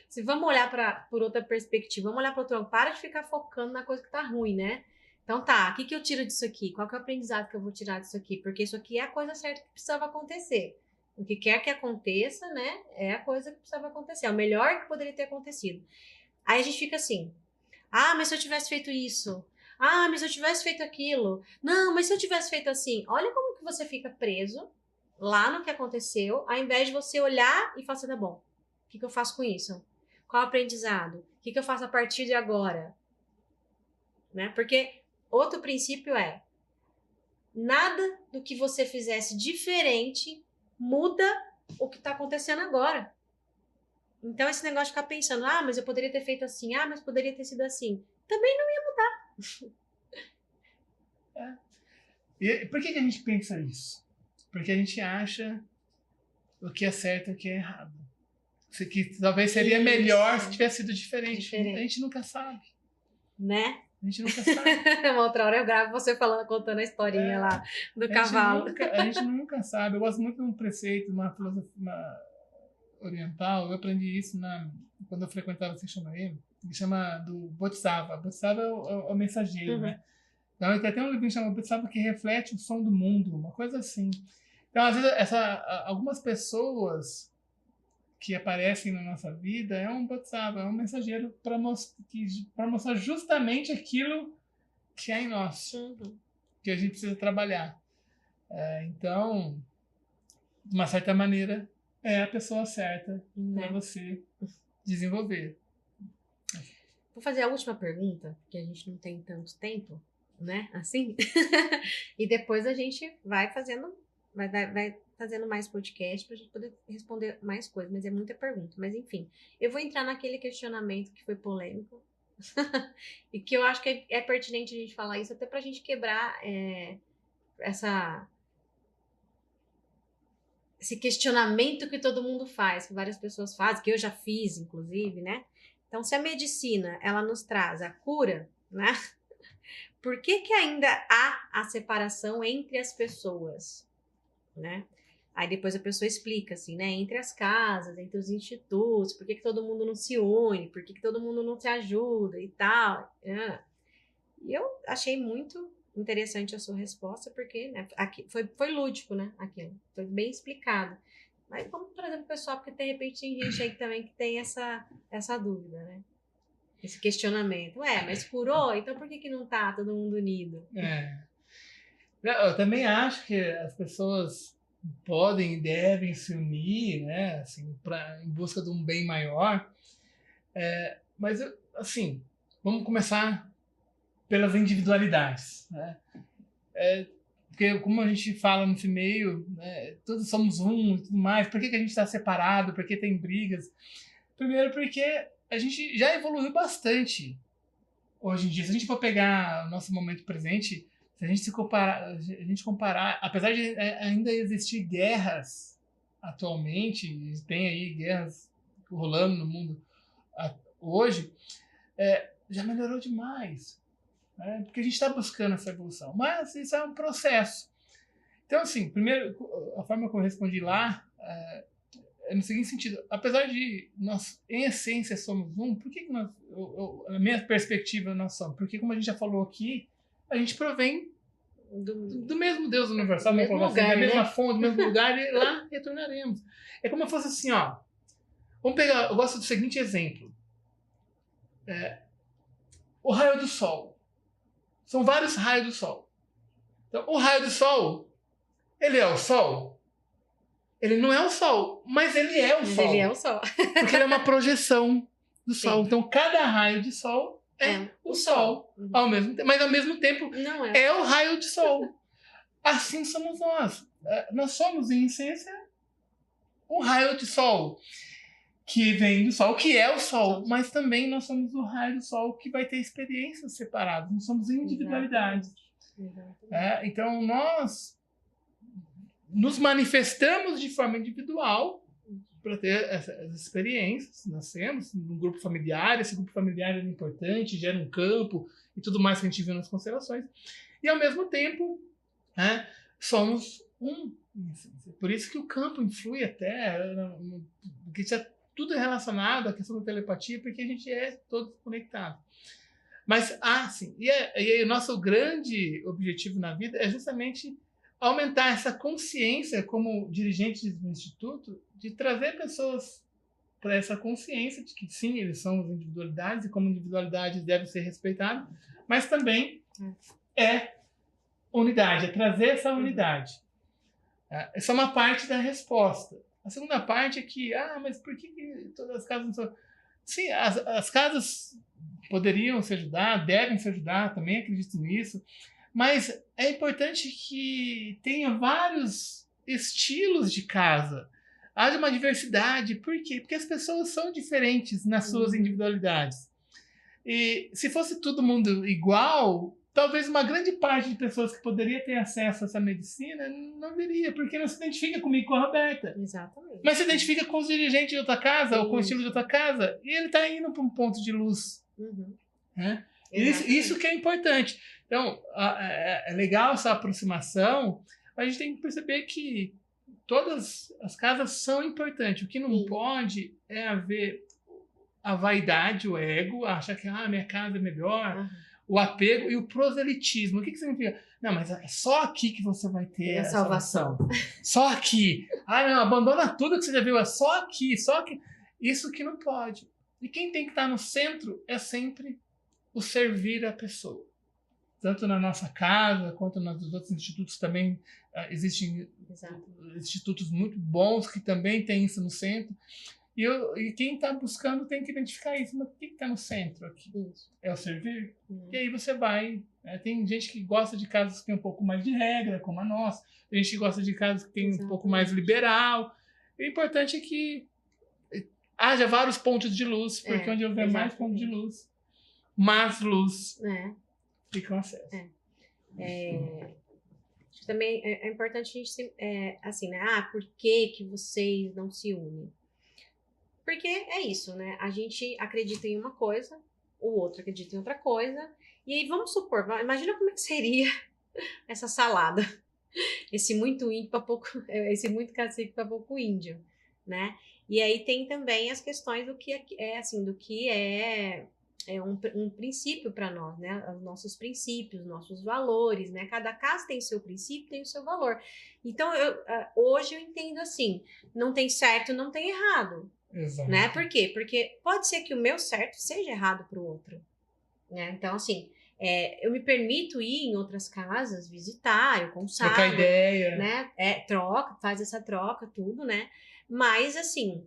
S2: Se vamos olhar por outra perspectiva, vamos olhar para outro lado, para de ficar focando na coisa que tá ruim, né? Então tá, o que eu tiro disso aqui? Qual que é o aprendizado que eu vou tirar disso aqui? Porque isso aqui é a coisa certa que precisava acontecer. O que quer que aconteça, né? É a coisa que precisava acontecer. É o melhor que poderia ter acontecido. Aí a gente fica assim, mas se eu tivesse feito isso? Mas se eu tivesse feito aquilo? Não, mas se eu tivesse feito assim? Olha como que você fica preso lá no que aconteceu, ao invés de você olhar e falar assim, tá bom, o que eu faço com isso? Qual o aprendizado? O que eu faço a partir de agora? Né? Porque outro princípio é, nada do que você fizesse diferente muda o que está acontecendo agora. Então esse negócio de ficar pensando, mas eu poderia ter feito assim, mas poderia ter sido assim, também não ia mudar.
S1: E por que a gente pensa isso? Porque a gente acha o que é certo e o que é errado. Que talvez seria melhor se tivesse sido diferente. A gente nunca sabe.
S2: Né?
S1: A gente nunca sabe.
S2: Uma outra hora eu gravo você contando a historinha lá do cavalo.
S1: A gente nunca sabe. Eu gosto muito de um preceito, uma filosofia oriental. Eu aprendi isso quando eu frequentava o Seixamaem. Me chama do Bodhisattva. Bodhisattva é o mensageiro, né? Então, tem até um livro que chama Bodhisattva que reflete o som do mundo, uma coisa assim. Então, às vezes, algumas pessoas que aparecem na nossa vida é um Bodhisattva, é um mensageiro para mostrar justamente aquilo que é em nós, que a gente precisa trabalhar. Então, de uma certa maneira, é a pessoa certa para você desenvolver.
S2: Vou fazer a última pergunta, porque a gente não tem tanto tempo, né? Assim. E depois a gente vai fazendo mais podcast pra gente poder responder mais coisas, mas é muita pergunta. Mas enfim, eu vou entrar naquele questionamento que foi polêmico e que eu acho que é pertinente a gente falar isso, até pra gente quebrar essa esse questionamento que todo mundo faz, que várias pessoas fazem, que eu já fiz, inclusive, né? Então, se a medicina, ela nos traz a cura, né? Por que que ainda há a separação entre as pessoas, né? Aí depois a pessoa explica, assim, né? Entre as casas, entre os institutos, por que que todo mundo não se une, por que que todo mundo não se ajuda e tal. E eu achei muito interessante a sua resposta, porque né, aqui, foi lúdico, né? Aquilo, foi bem explicado. Mas vamos trazer para o pessoal, porque de repente tem gente aí também que tem essa dúvida, né? Esse questionamento. Mas curou? Então por que que não tá todo mundo unido?
S1: Eu também acho que as pessoas podem e devem se unir, né, assim, em busca de um bem maior. Mas, assim, vamos começar pelas individualidades, né? Porque, como a gente fala nesse meio, né, todos somos um e tudo mais, por que que a gente está separado? Por que tem brigas? Primeiro porque a gente já evoluiu bastante hoje em dia. Se a gente for pegar o nosso momento presente, se a gente comparar, apesar de ainda existir guerras atualmente, tem aí guerras rolando no mundo hoje, já melhorou demais, né? Porque a gente está buscando essa evolução. Mas isso é um processo. Então, assim, primeiro, a forma que eu respondi lá é no seguinte sentido: apesar de nós, em essência, somos um, por que nós, na minha perspectiva, nós somos? Porque, como a gente já falou aqui, a gente provém do mesmo Deus universal,
S2: mesmo lugar,
S1: da mesma
S2: né?
S1: fonte, do mesmo lugar, e lá retornaremos. É como se fosse assim, ó. Vamos pegar, eu gosto do seguinte exemplo. O raio do sol. São vários raios do sol. Então, o raio do sol, ele é o sol? Ele não é o sol, mas ele é o sol.
S2: Ele é o sol.
S1: Porque ele é uma projeção do sol.
S2: Sim.
S1: Então, cada raio de sol é o sol.
S2: Uhum.
S1: Ao mesmo tempo, mas, ao mesmo tempo,
S2: não
S1: é o raio de sol. Assim somos nós. Nós somos, em essência, um raio de sol que vem do sol, que é o sol. Mas também nós somos o raio do sol que vai ter experiências separadas. Nós somos individualidades. Então, nós nos manifestamos de forma individual para ter essas experiências. Nascemos num grupo familiar, esse grupo familiar é importante, gera um campo e tudo mais que a gente viu nas constelações. E, ao mesmo tempo, somos um. Por isso que o campo influi até, porque isso tudo é relacionado à questão da telepatia, porque a gente é todo conectado. Mas, sim, e o nosso grande objetivo na vida é justamente aumentar essa consciência como dirigentes do Instituto, de trazer pessoas para essa consciência de que, sim, eles são as individualidades e como individualidades devem ser respeitadas, mas também é unidade, é trazer essa unidade. Essa é uma parte da resposta. A segunda parte é que, mas por que todas as casas não são... Sim, as casas poderiam se ajudar, devem se ajudar, também acredito nisso, mas é importante que tenha vários estilos de casa, haja uma diversidade. Por quê? Porque as pessoas são diferentes nas suas individualidades. E se fosse todo mundo igual, talvez uma grande parte de pessoas que poderia ter acesso a essa medicina não viria, porque não se identifica comigo, com a Roberta.
S2: Exatamente.
S1: Mas se identifica com os dirigentes de outra casa, ou com o estilo de outra casa, e ele está indo para um ponto de luz. Né? Isso que é importante. Então, é legal essa aproximação, mas a gente tem que perceber que todas as casas são importantes. O que não pode é haver a vaidade, o ego, achar que minha casa é melhor, o apego e o proselitismo. O que significa? Não, mas é só aqui que você vai ter a salvação. Só aqui. Não, abandona tudo que você já viu, é só aqui, só aqui. Isso que não pode. E quem tem que estar no centro é sempre o servir a pessoa. Tanto na nossa casa, quanto nos outros institutos também existem institutos muito bons que também têm isso no centro. E quem está buscando tem que identificar isso. Mas o que está no centro aqui? Isso. É o servir? E aí você vai... tem gente que gosta de casas que tem um pouco mais de regra, como a nossa. Tem gente que gosta de casas que tem um pouco mais liberal. O importante é que haja vários pontos de luz, porque onde houver mais pontos de luz, mais luz fica o acesso.
S2: Acho que também é importante a gente, assim, né? Ah, por que vocês não se unem? Porque é isso, né? A gente acredita em uma coisa, o outro acredita em outra coisa, e aí vamos supor, imagina como é que seria essa salada. Esse muito índio para pouco, esse muito cacique para pouco índio, né? E aí tem também as questões do que é assim, do que é um princípio para nós, né? Os nossos princípios, nossos valores, né? Cada caso tem o seu princípio, tem o seu valor. Então, hoje eu entendo assim, não tem certo, não tem errado,
S1: Exato.
S2: né? Por quê? Porque pode ser que o meu certo seja errado para o outro, né? Então, assim, eu me permito ir em outras casas, visitar, eu consagro,
S1: trocar ideia,
S2: né? Troca, faz essa troca, tudo, né? Mas, assim,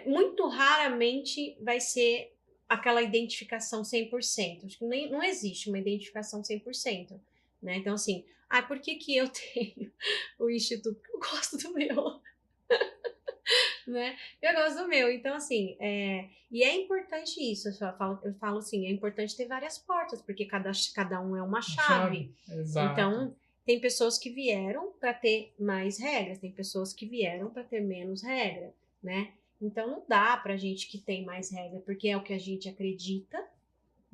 S2: muito raramente vai ser aquela identificação 100%. Acho que não existe uma identificação 100%, né? Então, assim, por que que eu tenho o Instituto? Porque eu gosto do meu. Né? Eu gosto do meu. Então, assim, e é importante isso. Eu falo assim, é importante ter várias portas, porque cada um é uma chave.
S1: Exato.
S2: Então, tem pessoas que vieram para ter mais regras, tem pessoas que vieram para ter menos regra, né? Então, não dá pra gente que tem mais regra, porque é o que a gente acredita,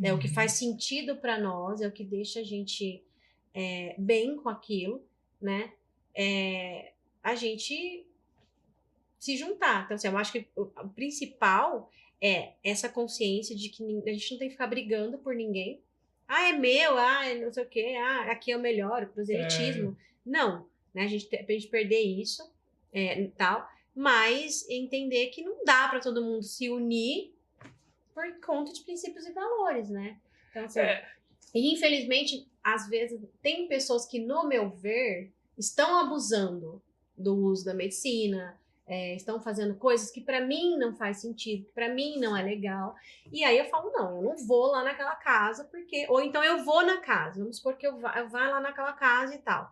S2: é o que faz sentido para nós, é o que deixa a gente bem com aquilo, né? A gente se juntar. Então, assim, eu acho que o principal é essa consciência de que a gente não tem que ficar brigando por ninguém. É meu, não sei o quê, aqui é o melhor, o proselitismo. Não, né? Pra gente perder isso, tal, mas entender que não dá para todo mundo se unir por conta de princípios e valores, né? Então, assim, e infelizmente, às vezes, tem pessoas que, no meu ver, estão abusando do uso da medicina, estão fazendo coisas que para mim não faz sentido, que para mim não é legal. E aí eu falo, não, eu não vou lá naquela casa, porque... Ou então eu vou na casa, vamos supor que eu vá lá naquela casa e tal.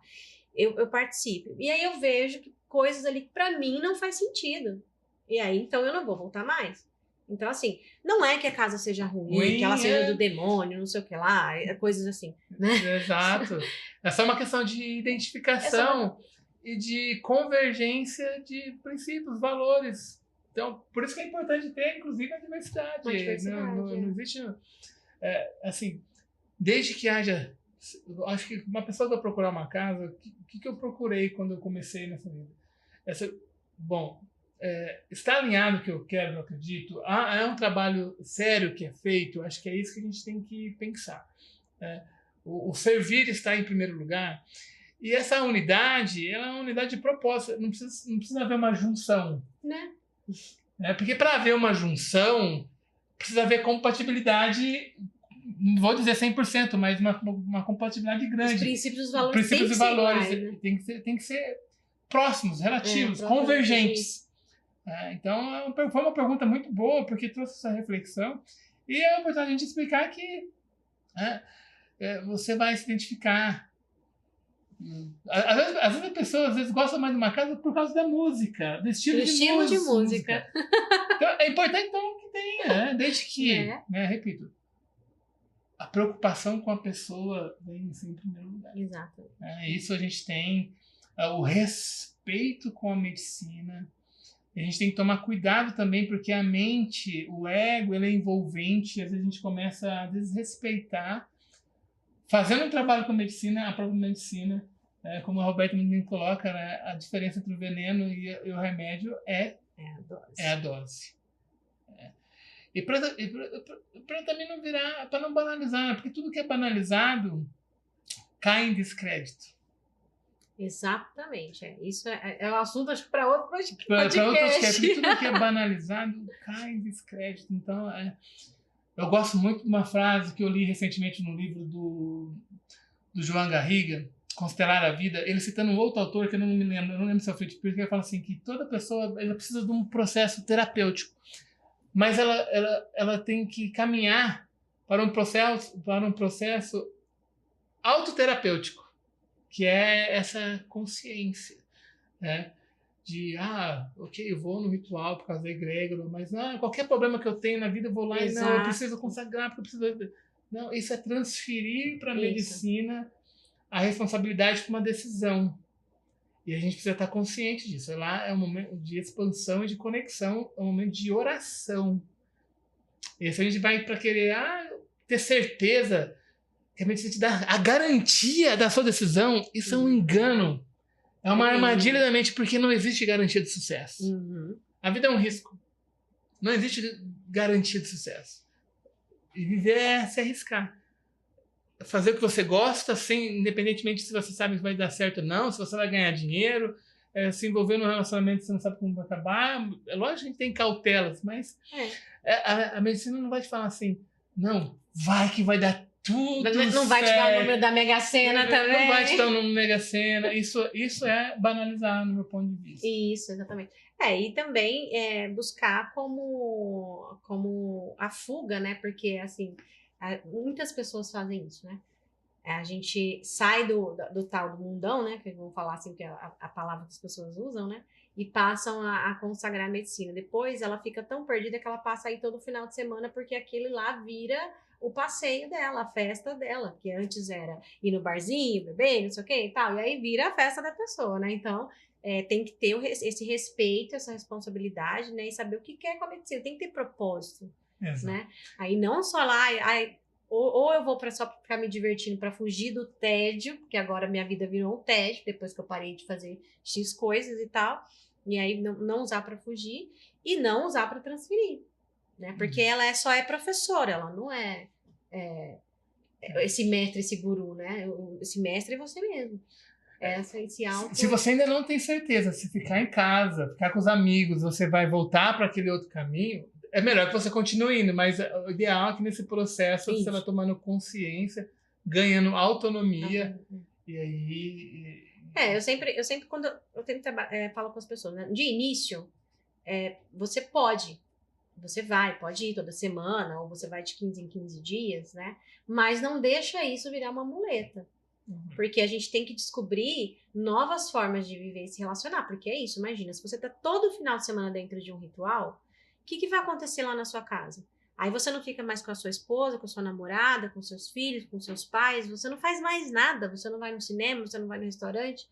S2: Eu participo. E aí eu vejo que coisas ali que para mim não faz sentido. E aí, então, eu não vou voltar mais. Então, assim, não é que a casa seja ruim, que ela seja do demônio, não sei o que lá, coisas assim, né?
S1: Exato. É só uma questão de identificação e de convergência de princípios, valores. Então, por isso que é importante ter, inclusive, a diversidade. Não existe... assim, desde que haja... Acho que uma pessoa vai procurar uma casa, o que eu procurei quando eu comecei nessa vida? Bom, está alinhado o que eu quero, eu acredito. É um trabalho sério que é feito. Acho que é isso que a gente tem que pensar. O servir está em primeiro lugar. E essa unidade, ela é uma unidade de propósito. Não precisa haver uma junção.
S2: Né?
S1: Porque para haver uma junção, precisa haver compatibilidade, não vou dizer 100%, mas uma compatibilidade grande. Os
S2: princípios e os valores,
S1: tem que ser próximos, relativos, convergentes. Então, foi uma pergunta muito boa, porque trouxe essa reflexão. E é importante a gente explicar que você vai se identificar. Às vezes a pessoa gosta mais de uma casa por causa da música, do estilo de música. Então, é importante então, que tenha, desde que, repito, a preocupação com a pessoa vem em primeiro lugar.
S2: Exato.
S1: Isso a gente tem, o respeito com a medicina. A gente tem que tomar cuidado também, porque a mente, o ego, ele é envolvente, às vezes a gente começa a desrespeitar. Fazendo um trabalho com a medicina, a própria medicina, como a Roberta me coloca, né, a diferença entre o veneno e o remédio é a dose. E para também não virar, para não banalizar, porque tudo que é banalizado cai em descrédito.
S2: Exatamente. Isso é um assunto, acho que para outro podcast.
S1: Tudo que é banalizado cai em descrédito. Então, eu gosto muito de uma frase que eu li recentemente no livro do João Garriga, Constelar a Vida, ele citando um outro autor que eu não lembro se é o Fritz Perls, que ele fala assim, que toda pessoa ela precisa de um processo terapêutico, mas ela tem que caminhar para um processo autoterapêutico, que é essa consciência, né? De, ok, eu vou no ritual por causa da egrégora, mas qualquer problema que eu tenho na vida, eu vou lá e eu preciso consagrar, porque eu preciso... Não, isso é transferir para a medicina a responsabilidade por uma decisão. E a gente precisa estar consciente disso. Lá é um momento de expansão e de conexão, é um momento de oração. E se a gente vai para querer ter certeza, realmente te dá a garantia da sua decisão, isso é um engano. É uma armadilha da mente, porque não existe garantia de sucesso. A vida é um risco. Não existe garantia de sucesso. E viver é se arriscar. Fazer o que você gosta, sem, independentemente se você sabe se vai dar certo ou não, se você vai ganhar dinheiro, se envolver num relacionamento que você não sabe como vai acabar. É lógico que a gente tem cautelas, mas a medicina não vai te falar assim, não, vai que vai dar tudo
S2: não vai te dar o número da Mega Sena também.
S1: Não vai te dar o número da Mega Sena. Isso é banalizar no meu ponto de vista.
S2: Isso, exatamente. E também buscar como a fuga, né? Porque, assim, muitas pessoas fazem isso, né? A gente sai do tal do mundão, né? Que vamos falar assim, que é a palavra que as pessoas usam, né? E passam a consagrar a medicina. Depois ela fica tão perdida que ela passa aí todo final de semana, porque aquilo lá vira o passeio dela, a festa dela, que antes era ir no barzinho, beber, não sei o que e tal. E aí vira a festa da pessoa, né? Então, tem que ter esse respeito, essa responsabilidade, né? E saber o que quer com a medicina. Tem que ter propósito, né? Aí não só lá... Ou eu vou só para ficar me divertindo, para fugir do tédio, porque agora minha vida virou um tédio, depois que eu parei de fazer X coisas e tal. E aí não usar para fugir e não usar para transferir, né? Porque ela só é professora, ela não é esse mestre, esse guru, né? Esse mestre é você mesmo.
S1: Se você ainda não tem certeza, se ficar em casa, ficar com os amigos, você vai voltar para aquele outro caminho, é melhor que você continue indo, mas o ideal é que nesse processo você vai tomando consciência, ganhando autonomia, e aí...
S2: eu sempre quando eu tento falo com as pessoas, né? De início, você pode ir toda semana, ou você vai de 15 em 15 dias, né? Mas não deixa isso virar uma muleta. Porque a gente tem que descobrir novas formas de viver e se relacionar. Porque é isso, imagina, se você tá todo final de semana dentro de um ritual, o que vai acontecer lá na sua casa? Aí você não fica mais com a sua esposa, com a sua namorada, com seus filhos, com seus pais, você não faz mais nada, você não vai no cinema, você não vai no restaurante.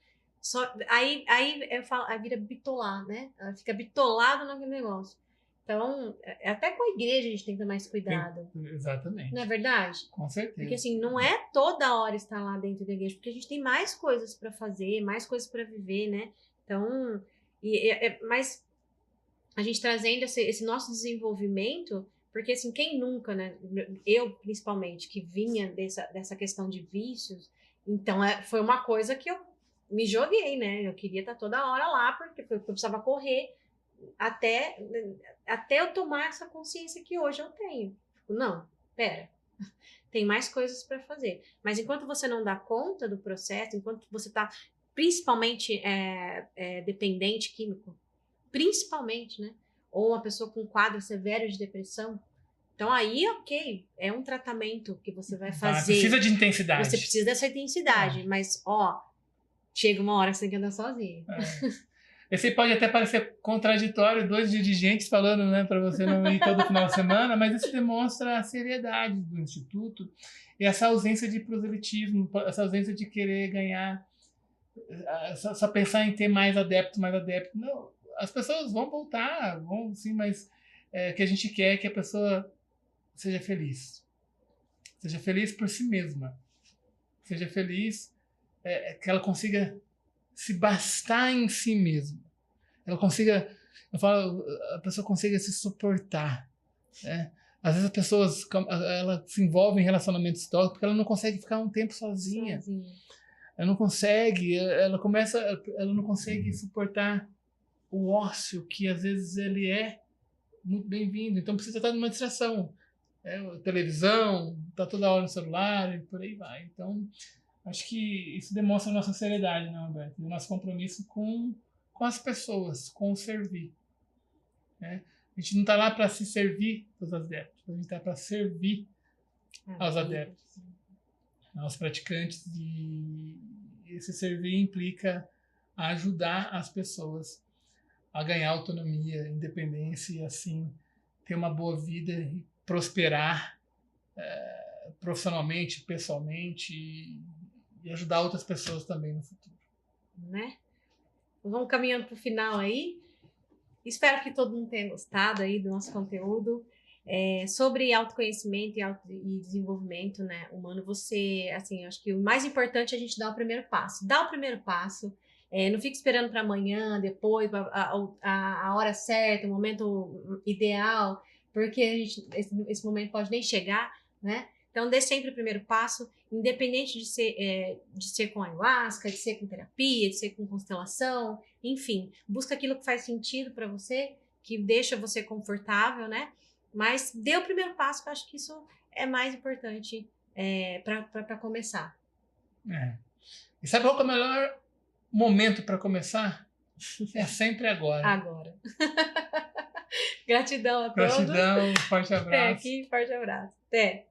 S2: Aí eu falo, aí vira bitolar, né? Ela fica bitolado naquele negócio. Então, até com a igreja a gente tem que ter mais cuidado.
S1: Exatamente.
S2: Não é verdade?
S1: Com certeza.
S2: Porque assim, não é toda hora estar lá dentro da igreja, porque a gente tem mais coisas para fazer, mais coisas para viver, né? Então, mas a gente trazendo esse nosso desenvolvimento, porque assim, quem nunca, né? Eu, principalmente, que vinha dessa questão de vícios, então foi uma coisa que eu me joguei, né? Eu queria estar toda hora lá, porque eu precisava correr até eu tomar essa consciência que hoje eu tenho. Não, pera, tem mais coisas para fazer. Mas enquanto você não dá conta do processo, enquanto você está principalmente dependente químico, principalmente, né? Ou uma pessoa com quadro severo de depressão, então aí, ok, é um tratamento que você vai fazer.
S1: Precisa de intensidade.
S2: Você precisa dessa intensidade, mas chega uma hora que você tem que andar sozinho.
S1: Esse pode até parecer contraditório, 2 dirigentes falando, né, para você não ir todo final de semana, mas isso demonstra a seriedade do Instituto e essa ausência de proselitismo, essa ausência de querer ganhar, só pensar em ter mais adeptos. Não, as pessoas vão voltar, vão sim, mas o que a gente quer é que a pessoa seja feliz. Seja feliz por si mesma. Seja feliz, que ela consiga se bastar em si mesma. Ela consiga, a pessoa consiga se suportar. Né? Às vezes as pessoas ela se envolvem em relacionamentos tóxicos porque ela não consegue ficar um tempo sozinha. Ela não consegue, ela não consegue suportar o ócio que às vezes ele é muito bem-vindo. Então precisa estar numa distração. Televisão, tá toda hora no celular e por aí vai. Então acho que isso demonstra a nossa seriedade, né, Roberto? O nosso compromisso com as pessoas, com o servir. Né? A gente não está lá para se servir dos adeptos, a gente está para servir aos adeptos, aos praticantes. E esse servir implica ajudar as pessoas a ganhar autonomia, independência e assim ter uma boa vida e prosperar profissionalmente, pessoalmente. E e ajudar outras pessoas também no futuro.
S2: Né? Vamos caminhando para o final aí. Espero que todo mundo tenha gostado aí do nosso conteúdo. Sobre autoconhecimento e desenvolvimento, né, humano. Você, assim, acho que o mais importante é a gente dar o primeiro passo. Dá o primeiro passo. Não fique esperando para amanhã, depois, a hora certa, o momento ideal, porque esse momento pode nem chegar, né? Então, dê sempre o primeiro passo, independente de ser com ayahuasca, de ser com terapia, de ser com constelação, enfim, busca aquilo que faz sentido para você, que deixa você confortável, né? Mas dê o primeiro passo, que eu acho que isso é mais importante para começar.
S1: E sabe qual que é o melhor momento para começar? É sempre agora.
S2: Agora. Gratidão a todos.
S1: Gratidão, forte abraço.
S2: Até aqui, forte abraço. Até.